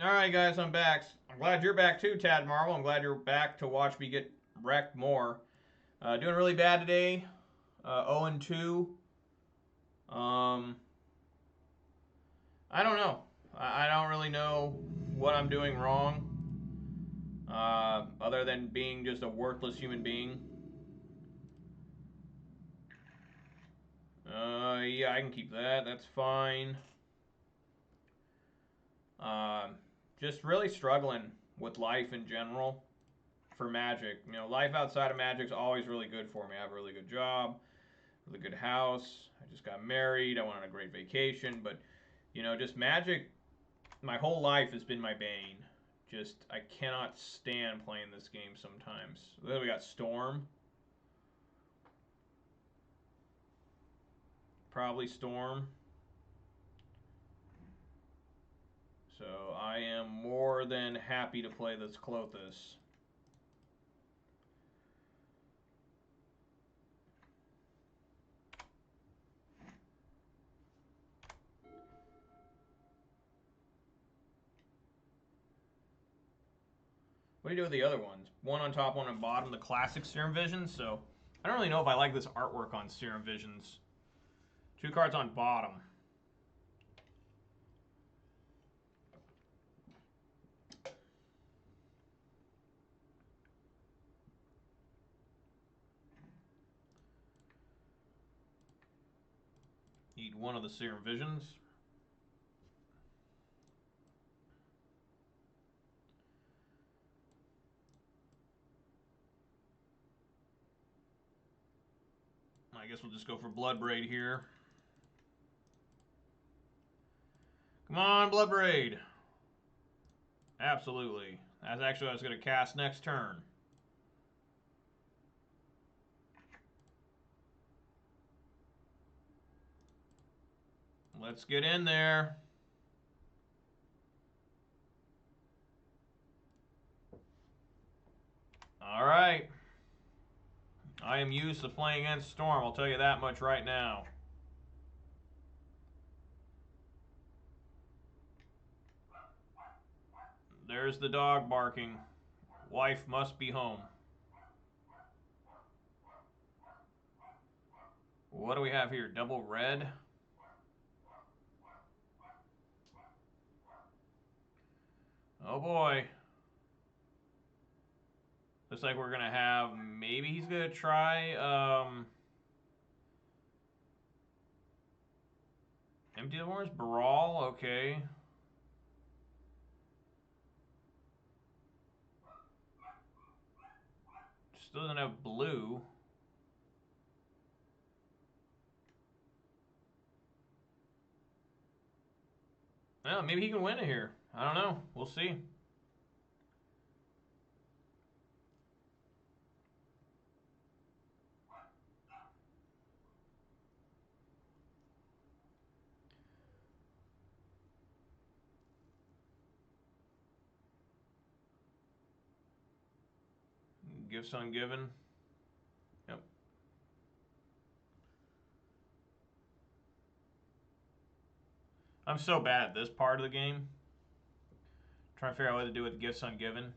Alright guys, I'm back. I'm glad you're back too, Tad Marvel. I'm glad you're back to watch me get wrecked more. Doing really bad today. 0-2. I don't know. I don't really know what I'm doing wrong. Other than being just a worthless human being. Yeah, I can keep that. That's fine. Just really struggling with life in general for Magic. You know, life outside of Magic is always really good for me. I have a really good job, really good house. I just got married. I went on a great vacation. But, you know, just Magic, my whole life has been my bane. Just, I cannot stand playing this game sometimes. Then we got Storm. Probably Storm. So I am more than happy to play this Klothys. What do you do with the other ones? One on top, one on bottom, the classic Serum Visions. So I don't really know if I like this artwork on Serum Visions. 2 cards on bottom. Eat one of the Serum Visions. I guess we'll just go for Bloodbraid here. Come on, Blood Braid. Absolutely. That's actually what I was going to cast next turn. Let's get in there. All right. I am used to playing against Storm, I'll tell you that much right now. There's the dog barking. Wife must be home. What do we have here? Double red? Oh boy. Looks like we're going to have, maybe he's going to try Empty the Wars, Brawl, okay. Still doesn't have blue. Well, maybe he can win it here. I don't know. We'll see. Gifts ungiven. Yep. I'm so bad at this part of the game. Trying to figure out what to do with gifts ungiven.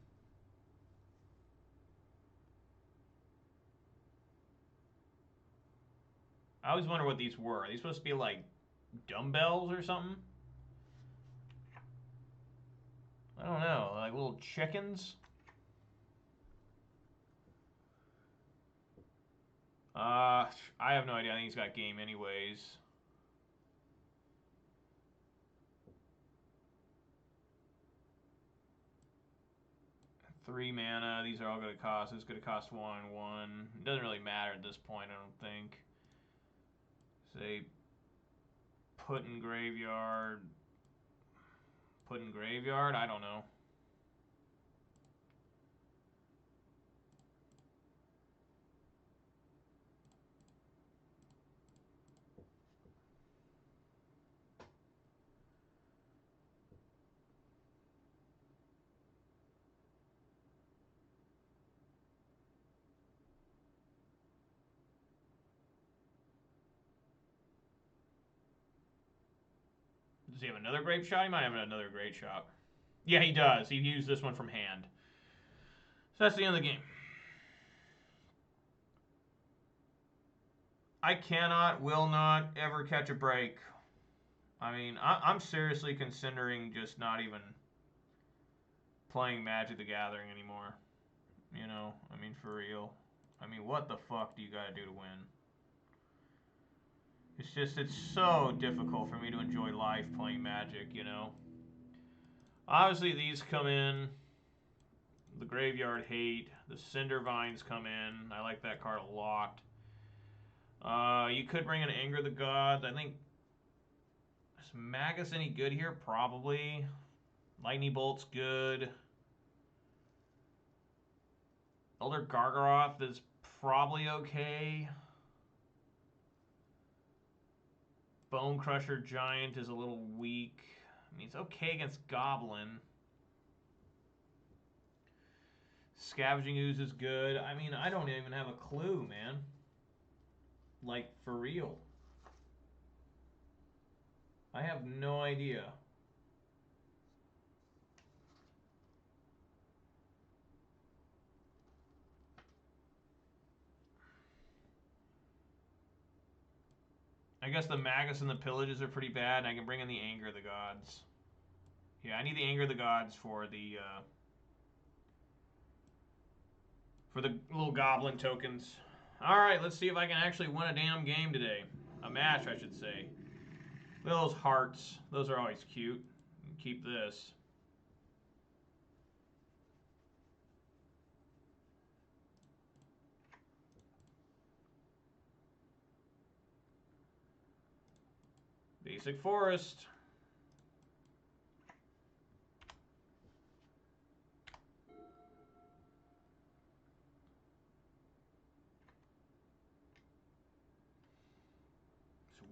I always wonder what these were. Are these supposed to be like dumbbells or something? I don't know. Like little chickens? I have no idea. I think he's got game anyways. Three mana. These are all going to cost. It's going to cost 1/1. It doesn't really matter at this point, I don't think. Say, put in graveyard. Put in graveyard? I don't know. Does he have another grape shot? He might have another great shot. Yeah, he does. He used this one from hand. So that's the end of the game. I cannot, will not ever catch a break. I mean, I'm seriously considering just not even playing Magic the Gathering anymore. You know, I mean, for real. I mean, what the fuck do you gotta do to win? It's just, it's so difficult for me to enjoy life playing Magic, you know? Obviously, these come in. The Graveyard Hate. The Cinder Vines come in. I like that card a lot. You could bring in Anger the Gods. I think, is Magus any good here? Probably. Lightning Bolt's good. Elder Gargaroth is probably okay. Bone Crusher Giant is a little weak. I mean, it's okay against Goblin. Scavenging Ooze is good. I mean, I don't even have a clue, man. Like, for real. I have no idea. I guess the Magus and the Pillages are pretty bad, and I can bring in the Anger of the Gods. Yeah, I need the Anger of the Gods for the little Goblin tokens. Alright, let's see if I can actually win a damn game today. A match, I should say. Look at those hearts. Those are always cute. Keep this. Basic Forest.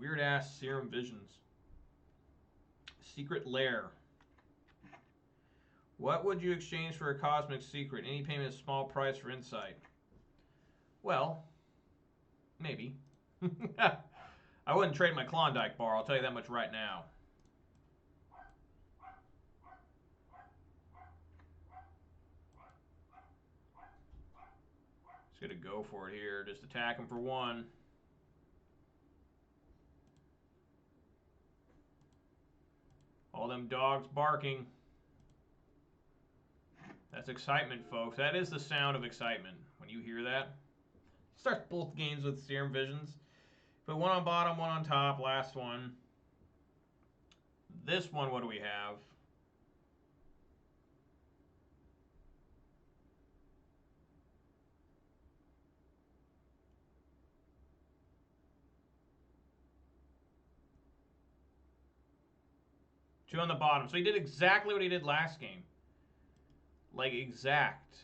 Weird ass Serum Visions. Secret Lair. What would you exchange for a cosmic secret? Any payment is small price for insight. Well, maybe. I wouldn't trade my Klondike bar, I'll tell you that much right now. Just gonna go for it here. Just attack him for one. All them dogs barking. That's excitement, folks. That is the sound of excitement. When you hear that. Start both games with Serum Visions. Put one on bottom, one on top. Last one. This one, what do we have? Two on the bottom. So he did exactly what he did last game. Like, exact.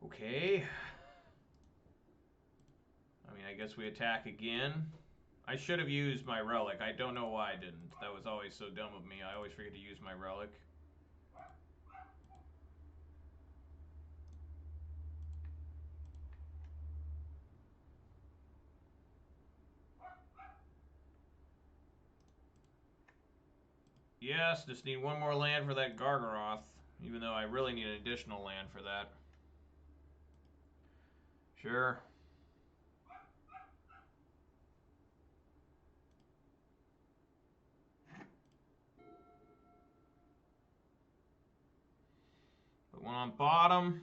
Okay. I mean, I guess we attack again. I should have used my relic. I don't know why I didn't. That was always so dumb of me. I always forget to use my relic. Yes, just need one more land for that Gargaroth. Even though I really need an additional land for that. Sure. Put one on bottom.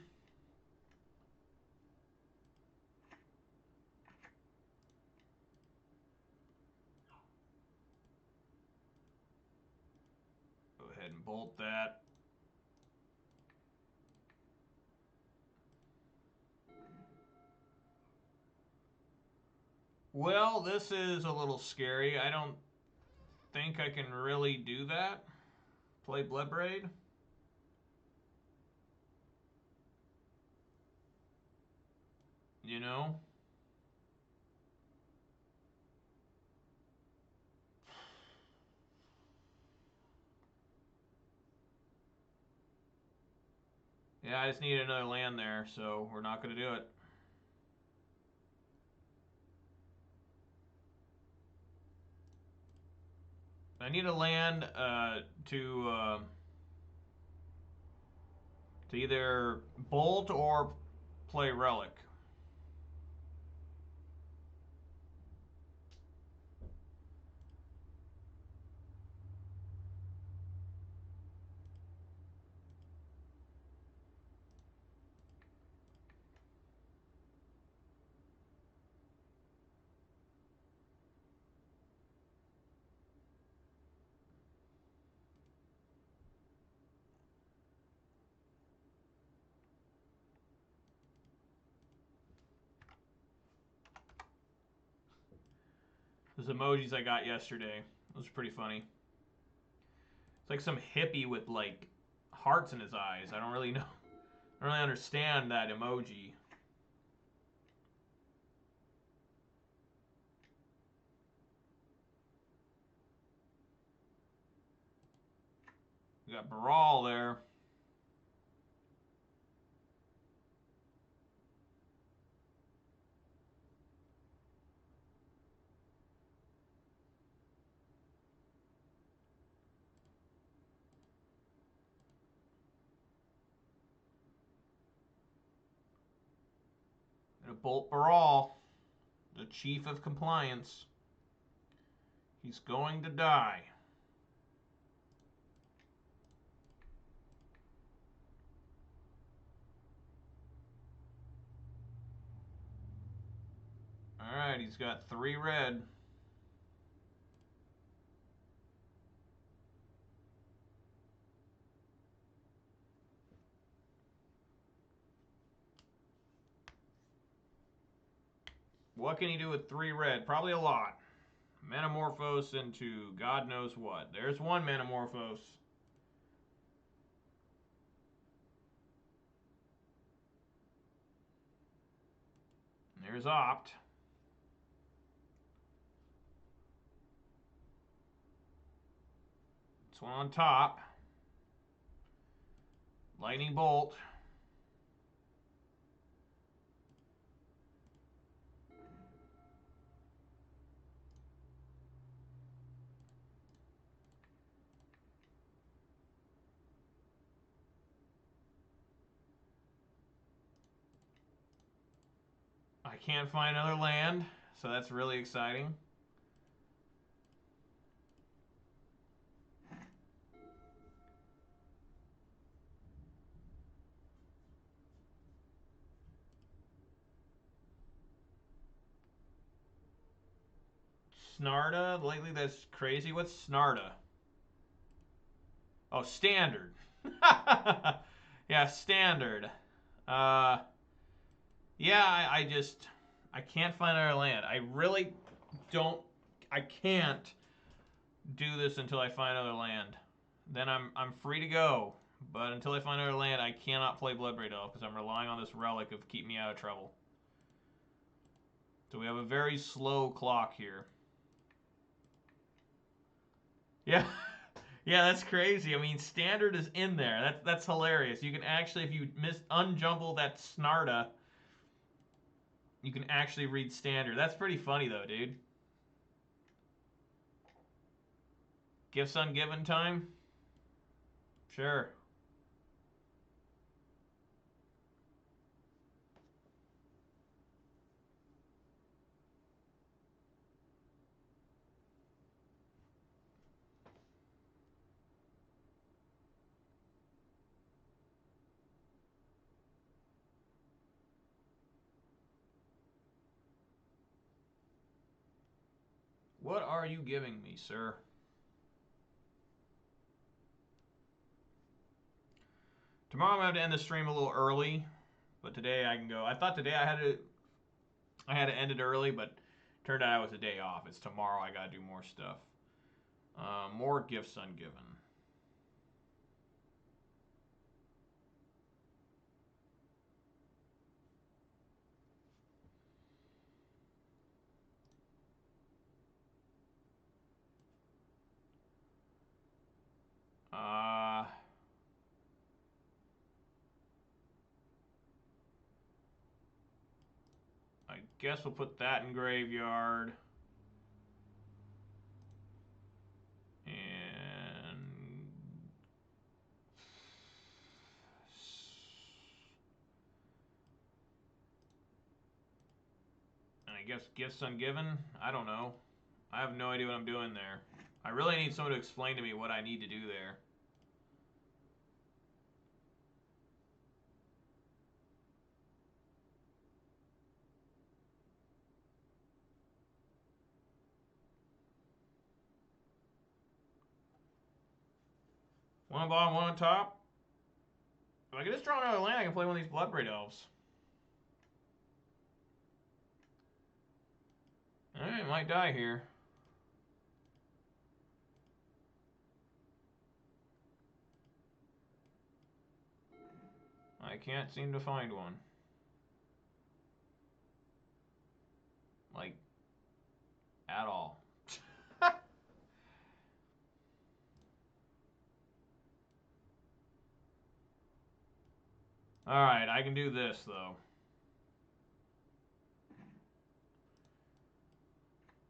Go ahead and bolt that. Well, this is a little scary. I don't think I can really do that. Play Bloodbraid. You know? Yeah, I just need another land there, so we're not going to do it. I need a land to either bolt or play Relic. Those emojis I got yesterday. Those are pretty funny. It's like some hippie with like hearts in his eyes. I don't really know. I don't really understand that emoji. We got Brawl there. Gonna bolt Brawl, the chief of compliance. He's going to die. Alright, he's got 3 red. What can he do with 3 red? Probably a lot. Metamorphose into God knows what. There's one Metamorphose. There's Opt. This one on top. Lightning Bolt. I can't find another land, so that's really exciting. Snarda? Lately, that's crazy. What's Snarda? Oh, standard. Yeah, standard. Yeah, I can't find another land. I really don't, I can't do this until I find another land. Then I'm free to go. But until I find another land, I cannot play Bloodbraid Elf because I'm relying on this relic of keep me out of trouble. So we have a very slow clock here. Yeah. Yeah, that's crazy. I mean, standard is in there. That's hilarious. You can actually, if you unjumble that Snarda, you can actually read standard. That's pretty funny though, dude. Gifts ungiven time? Sure. What are you giving me, sir? Tomorrow I'm going to have to end the stream a little early, but today I can go. I thought today I had to end it early, but turned out it was a day off. It's tomorrow I got to do more stuff. More gifts ungiven. I guess we'll put that in graveyard. And I guess gifts ungiven? I don't know. I have no idea what I'm doing there. I really need someone to explain to me what I need to do there. One on bottom, one on top. If I can just draw another land, I can play one of these Bloodbraid Elves. Alright, might die here. I can't seem to find one. Like, at all. Alright, I can do this, though.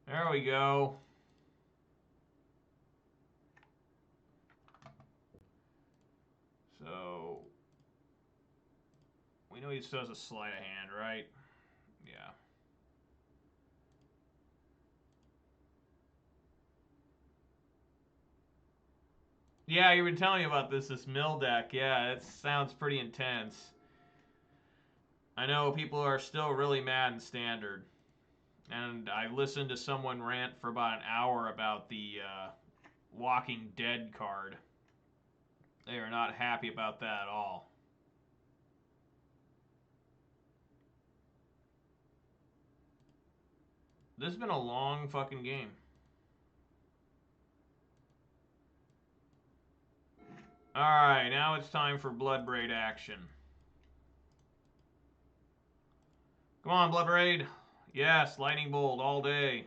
There we go. So, we know he still has a sleight of hand, right? Yeah. Yeah, you were telling me about this mill deck. Yeah, it sounds pretty intense. I know people are still really mad in Standard. And I listened to someone rant for about an hour about the Walking Dead card. They are not happy about that at all. This has been a long fucking game. Alright, now it's time for Bloodbraid action. Come on, Bloodbraid. Yes, Lightning Bolt all day.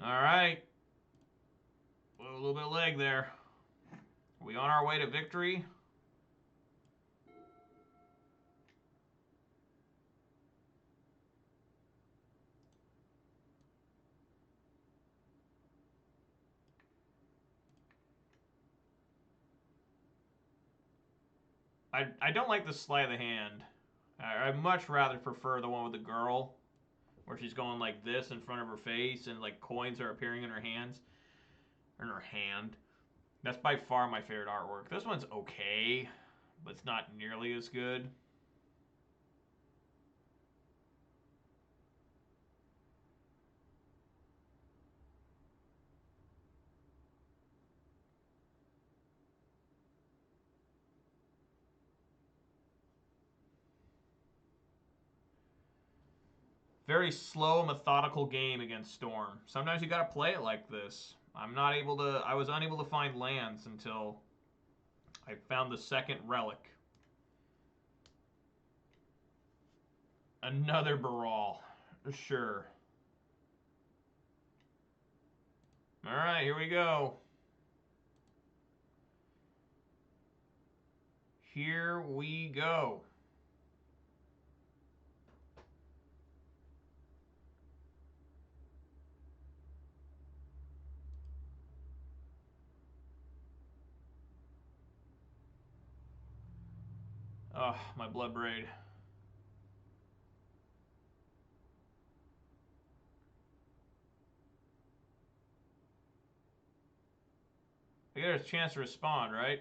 Alright. A little bit of leg there. Are we on our way to victory? I don't like the sleight of the hand. I'd much rather prefer the one with the girl, where she's going like this in front of her face and like coins are appearing in her hands. Or in her hand. That's by far my favorite artwork. This one's okay, but it's not nearly as good. Very slow, methodical game against Storm. Sometimes you gotta play it like this. I was unable to find lands until I found the second relic. Another Baral. Sure. Alright, here we go. Here we go. Oh, my Bloodbraid. I get a chance to respond, right?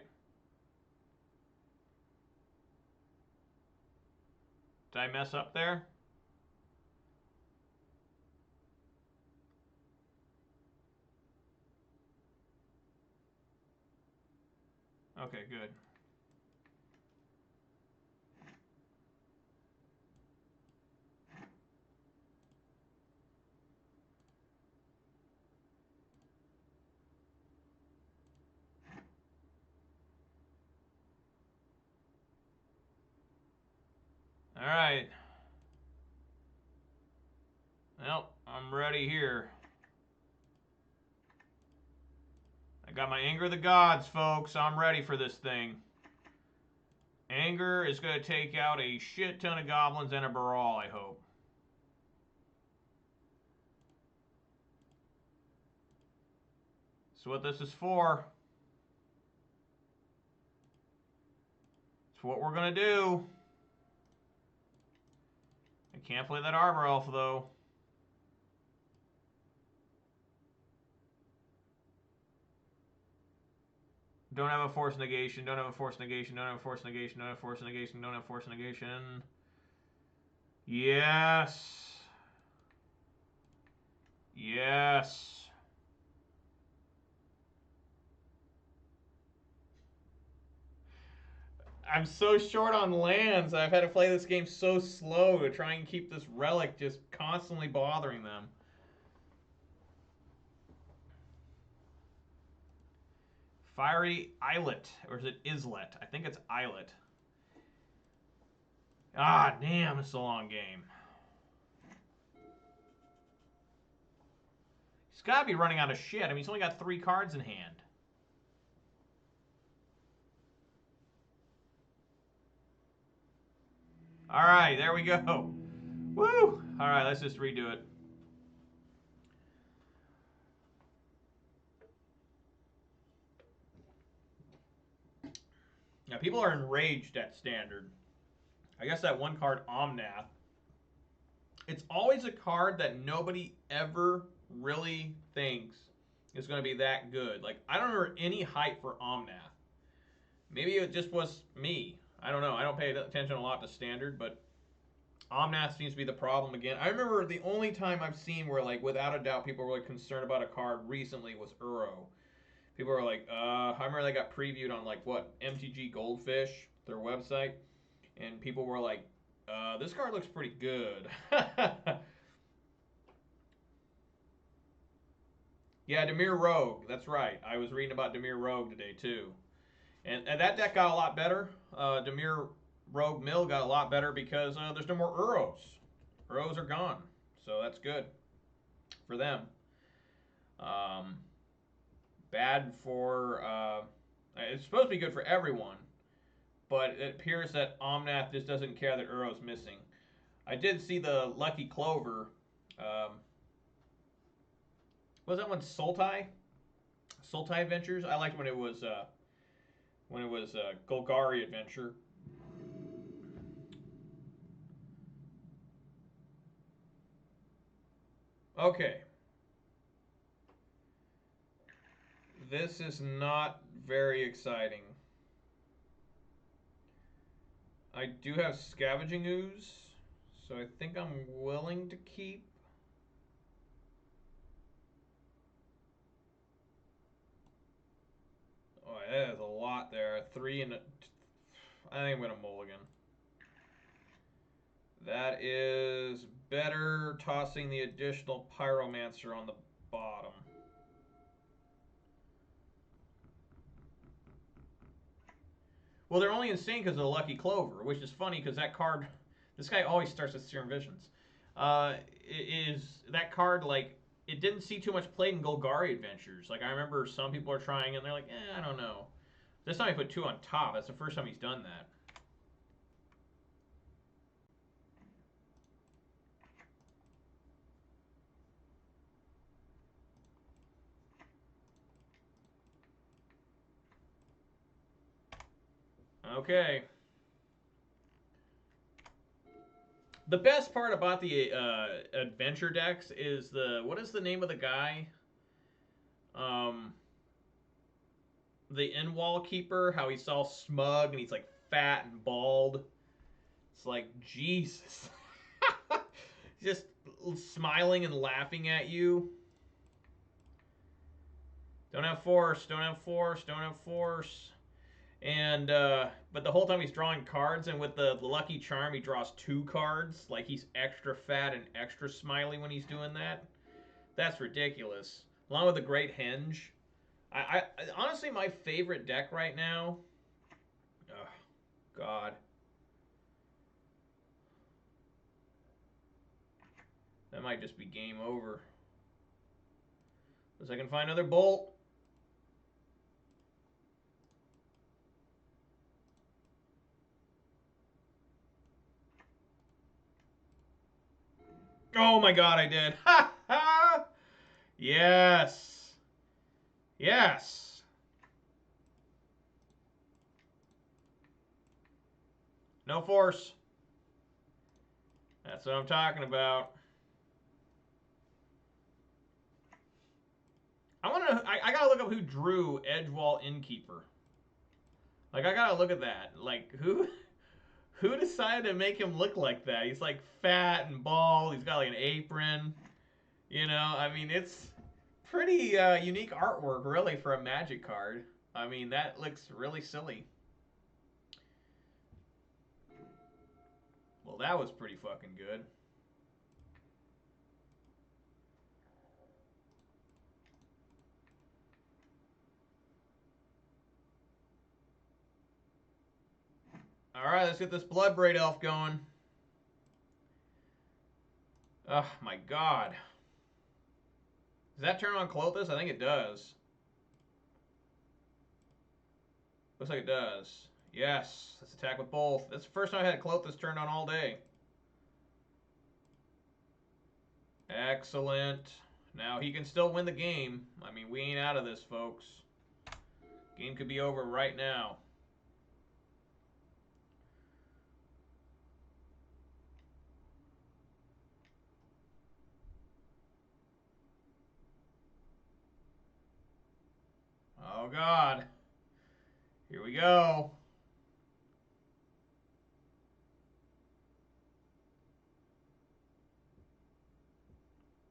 Did I mess up there? Okay, good. Alright. Well, I'm ready here. I got my Anger of the Gods, folks. I'm ready for this thing. Anger is going to take out a shit ton of goblins and a Baral, I hope. That's what this is for. It's what we're going to do. I can't play that Arbor Elf, though. Don't have a force negation, don't have a force negation, don't have a force negation, don't have a force negation, don't have force negation. Yes. Yes. I'm so short on lands. I've had to play this game so slow to try and keep this relic just constantly bothering them. Fiery Islet. Or is it Islet? I think it's Islet. Ah, damn, it's a long game. He's got to be running out of shit. I mean, he's only got 3 cards in hand. All right, there we go. Woo! All right, let's just redo it. Now, people are enraged at Standard. I guess that one card, Omnath. It's always a card that nobody ever really thinks is going to be that good. Like, I don't remember any hype for Omnath. Maybe it just was me. I don't know. I don't pay attention a lot to Standard, but Omnath seems to be the problem again. I remember the only time I've seen where, like, without a doubt, people were like concerned about a card recently was Uro. People were like, I remember they got previewed on, like, what, MTG Goldfish, their website. and people were like, this card looks pretty good. Yeah, Dimir Rogue. That's right. I was reading about Dimir Rogue today too, and that deck got a lot better. Dimir Rogue Mill got a lot better because there's no more Uros. Uros are gone, so that's good for them. Um, Bad for it's supposed to be good for everyone, but it appears that Omnath just doesn't care that Uro's missing. I did see the Lucky Clover. What was that one? Sultai? Sultai Adventures? I liked when it was Golgari Adventure. Okay. This is not very exciting. I do have Scavenging Ooze, so I think I'm willing to keep. Oh, that is a lot there. 3 and I think I'm gonna mulligan. That is better tossing the additional Pyromancer on the bottom. Well, they're only insane because of the Lucky Clover, which is funny because that card, this guy always starts with Serum Visions. Is that card like, it didn't see too much played in Golgari Adventures. Like, I remember some people are trying and they're like, I don't know. This time he put 2 on top. That's the first time he's done that. Okay. The best part about the adventure decks is what is the name of the guy? The in-wall keeper, how he's all smug and he's like fat and bald. It's like, Jesus. Just smiling and laughing at you. Don't have force, don't have force, don't have force. And but the whole time he's drawing cards, and with the lucky charm he draws 2 cards. Like, he's extra fat and extra smiley when he's doing that. That's ridiculous. Along with the Great Henge. I honestly, my favorite deck right now. Oh, God. That might just be game over. Unless I can find another bolt. Oh my God, I did. Ha ha! Yes. Yes. No force. That's what I'm talking about. I gotta look up who drew Edgewall Innkeeper. Like, I gotta look at that. Like, who decided to make him look like that? He's like fat and bald. He's got like an apron. You know, I mean, it's pretty unique artwork, really, for a Magic card. I mean, that looks really silly. Well, that was pretty fucking good. Alright, let's get this Bloodbraid Elf going. Oh, my God. Does that turn on Clothis? I think it does. Looks like it does. Yes, let's attack with both. That's the first time I had Clothis turned on all day. Excellent. Now he can still win the game. I mean, we ain't out of this, folks. Game could be over right now. Oh, God. Here we go.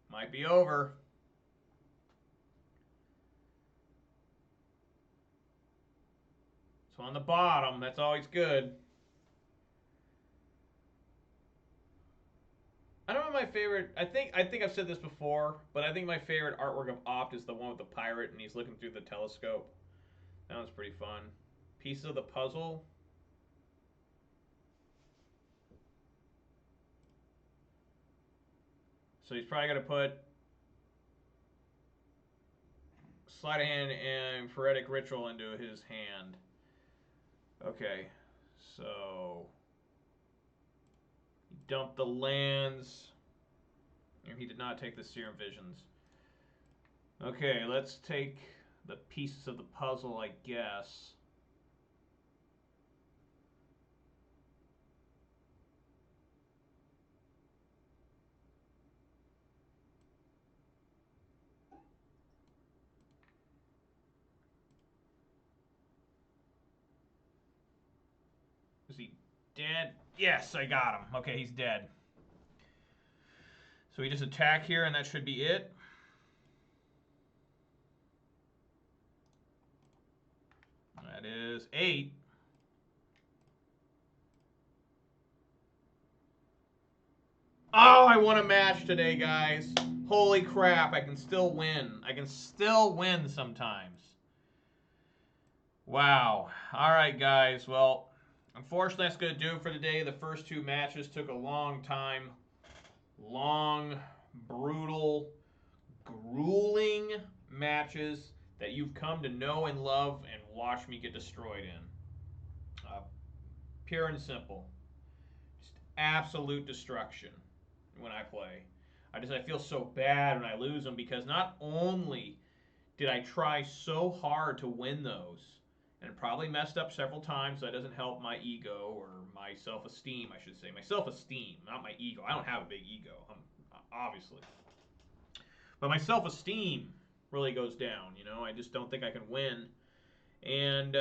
Might be over. So on the bottom, that's always good. my favorite. I think I've said this before, but I think my favorite artwork of Opt is the one with the pirate and he's looking through the telescope. That one's pretty fun. Pieces of the puzzle. So he's probably gonna put sleight of hand and phoretic ritual into his hand. Okay, so he dumped the lands. And he did not take the Serum Visions. Okay, let's take the pieces of the puzzle, I guess. Is he dead? Yes, I got him. Okay, he's dead. So we just attack here, and that should be it. That is 8. Oh, I won a match today, guys. Holy crap, I can still win. I can still win sometimes. Wow. All right, guys. Well, unfortunately, that's going to do it for today. The first 2 matches took a long time. Long, brutal, grueling matches that you've come to know and love and watch me get destroyed in. Pure and simple. Just absolute destruction when I play. I feel so bad when I lose them because not only did I try so hard to win those and probably messed up several times, so that doesn't help my ego or my self-esteem, I should say. My self-esteem, not my ego. I don't have a big ego, obviously. But my self-esteem really goes down, you know. I just don't think I can win. And,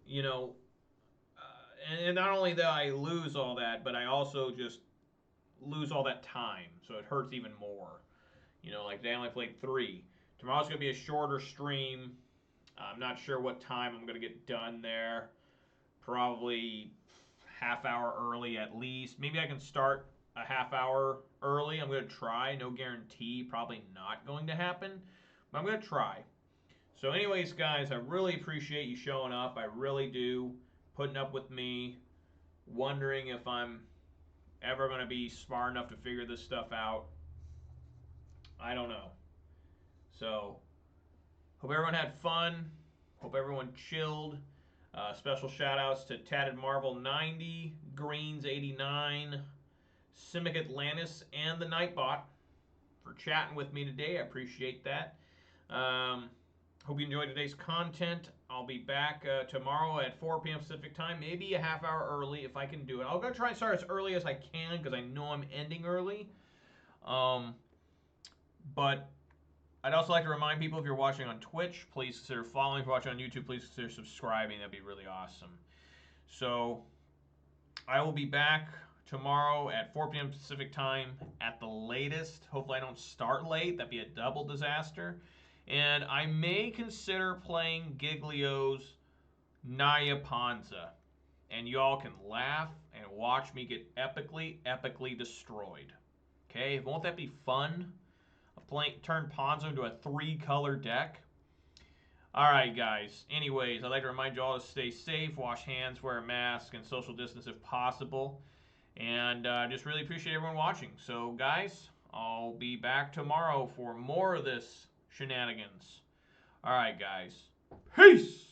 you know, and not only that I lose all that, but I also just lose all that time. So it hurts even more. You know, like today I only played 3. Tomorrow's going to be a shorter stream. I'm not sure what time I'm going to get done there. Probably half hour early at least. Maybe I can start a half hour early. I'm going to try. No guarantee. Probably not going to happen. But I'm going to try. So anyways, guys, I really appreciate you showing up. I really do. Putting up with me. Wondering if I'm ever going to be smart enough to figure this stuff out. I don't know. So, hope everyone had fun. Hope everyone chilled. Special shout outs to Tatted Marvel 90, Greens 89, Simic Atlantis, and the Nightbot for chatting with me today. I appreciate that. Hope you enjoyed today's content. I'll be back tomorrow at 4 p.m. Pacific time, maybe a half hour early if I can do it. I'll go try and start as early as I can because I know I'm ending early. But I'd also like to remind people, if you're watching on Twitch, please consider following. If you're watching on YouTube, please consider subscribing. That'd be really awesome. So I will be back tomorrow at 4 p.m. Pacific time at the latest. Hopefully I don't start late. That'd be a double disaster. And I may consider playing Giglio's Naya Ponza. And y'all can laugh and watch me get epically destroyed. Okay? Won't that be fun? Turn Ponza into a 3-color deck. Alright, guys. Anyways, I'd like to remind you all to stay safe, wash hands, wear a mask, and social distance if possible. And just really appreciate everyone watching. So, guys, I'll be back tomorrow for more of this shenanigans. Alright, guys. Peace!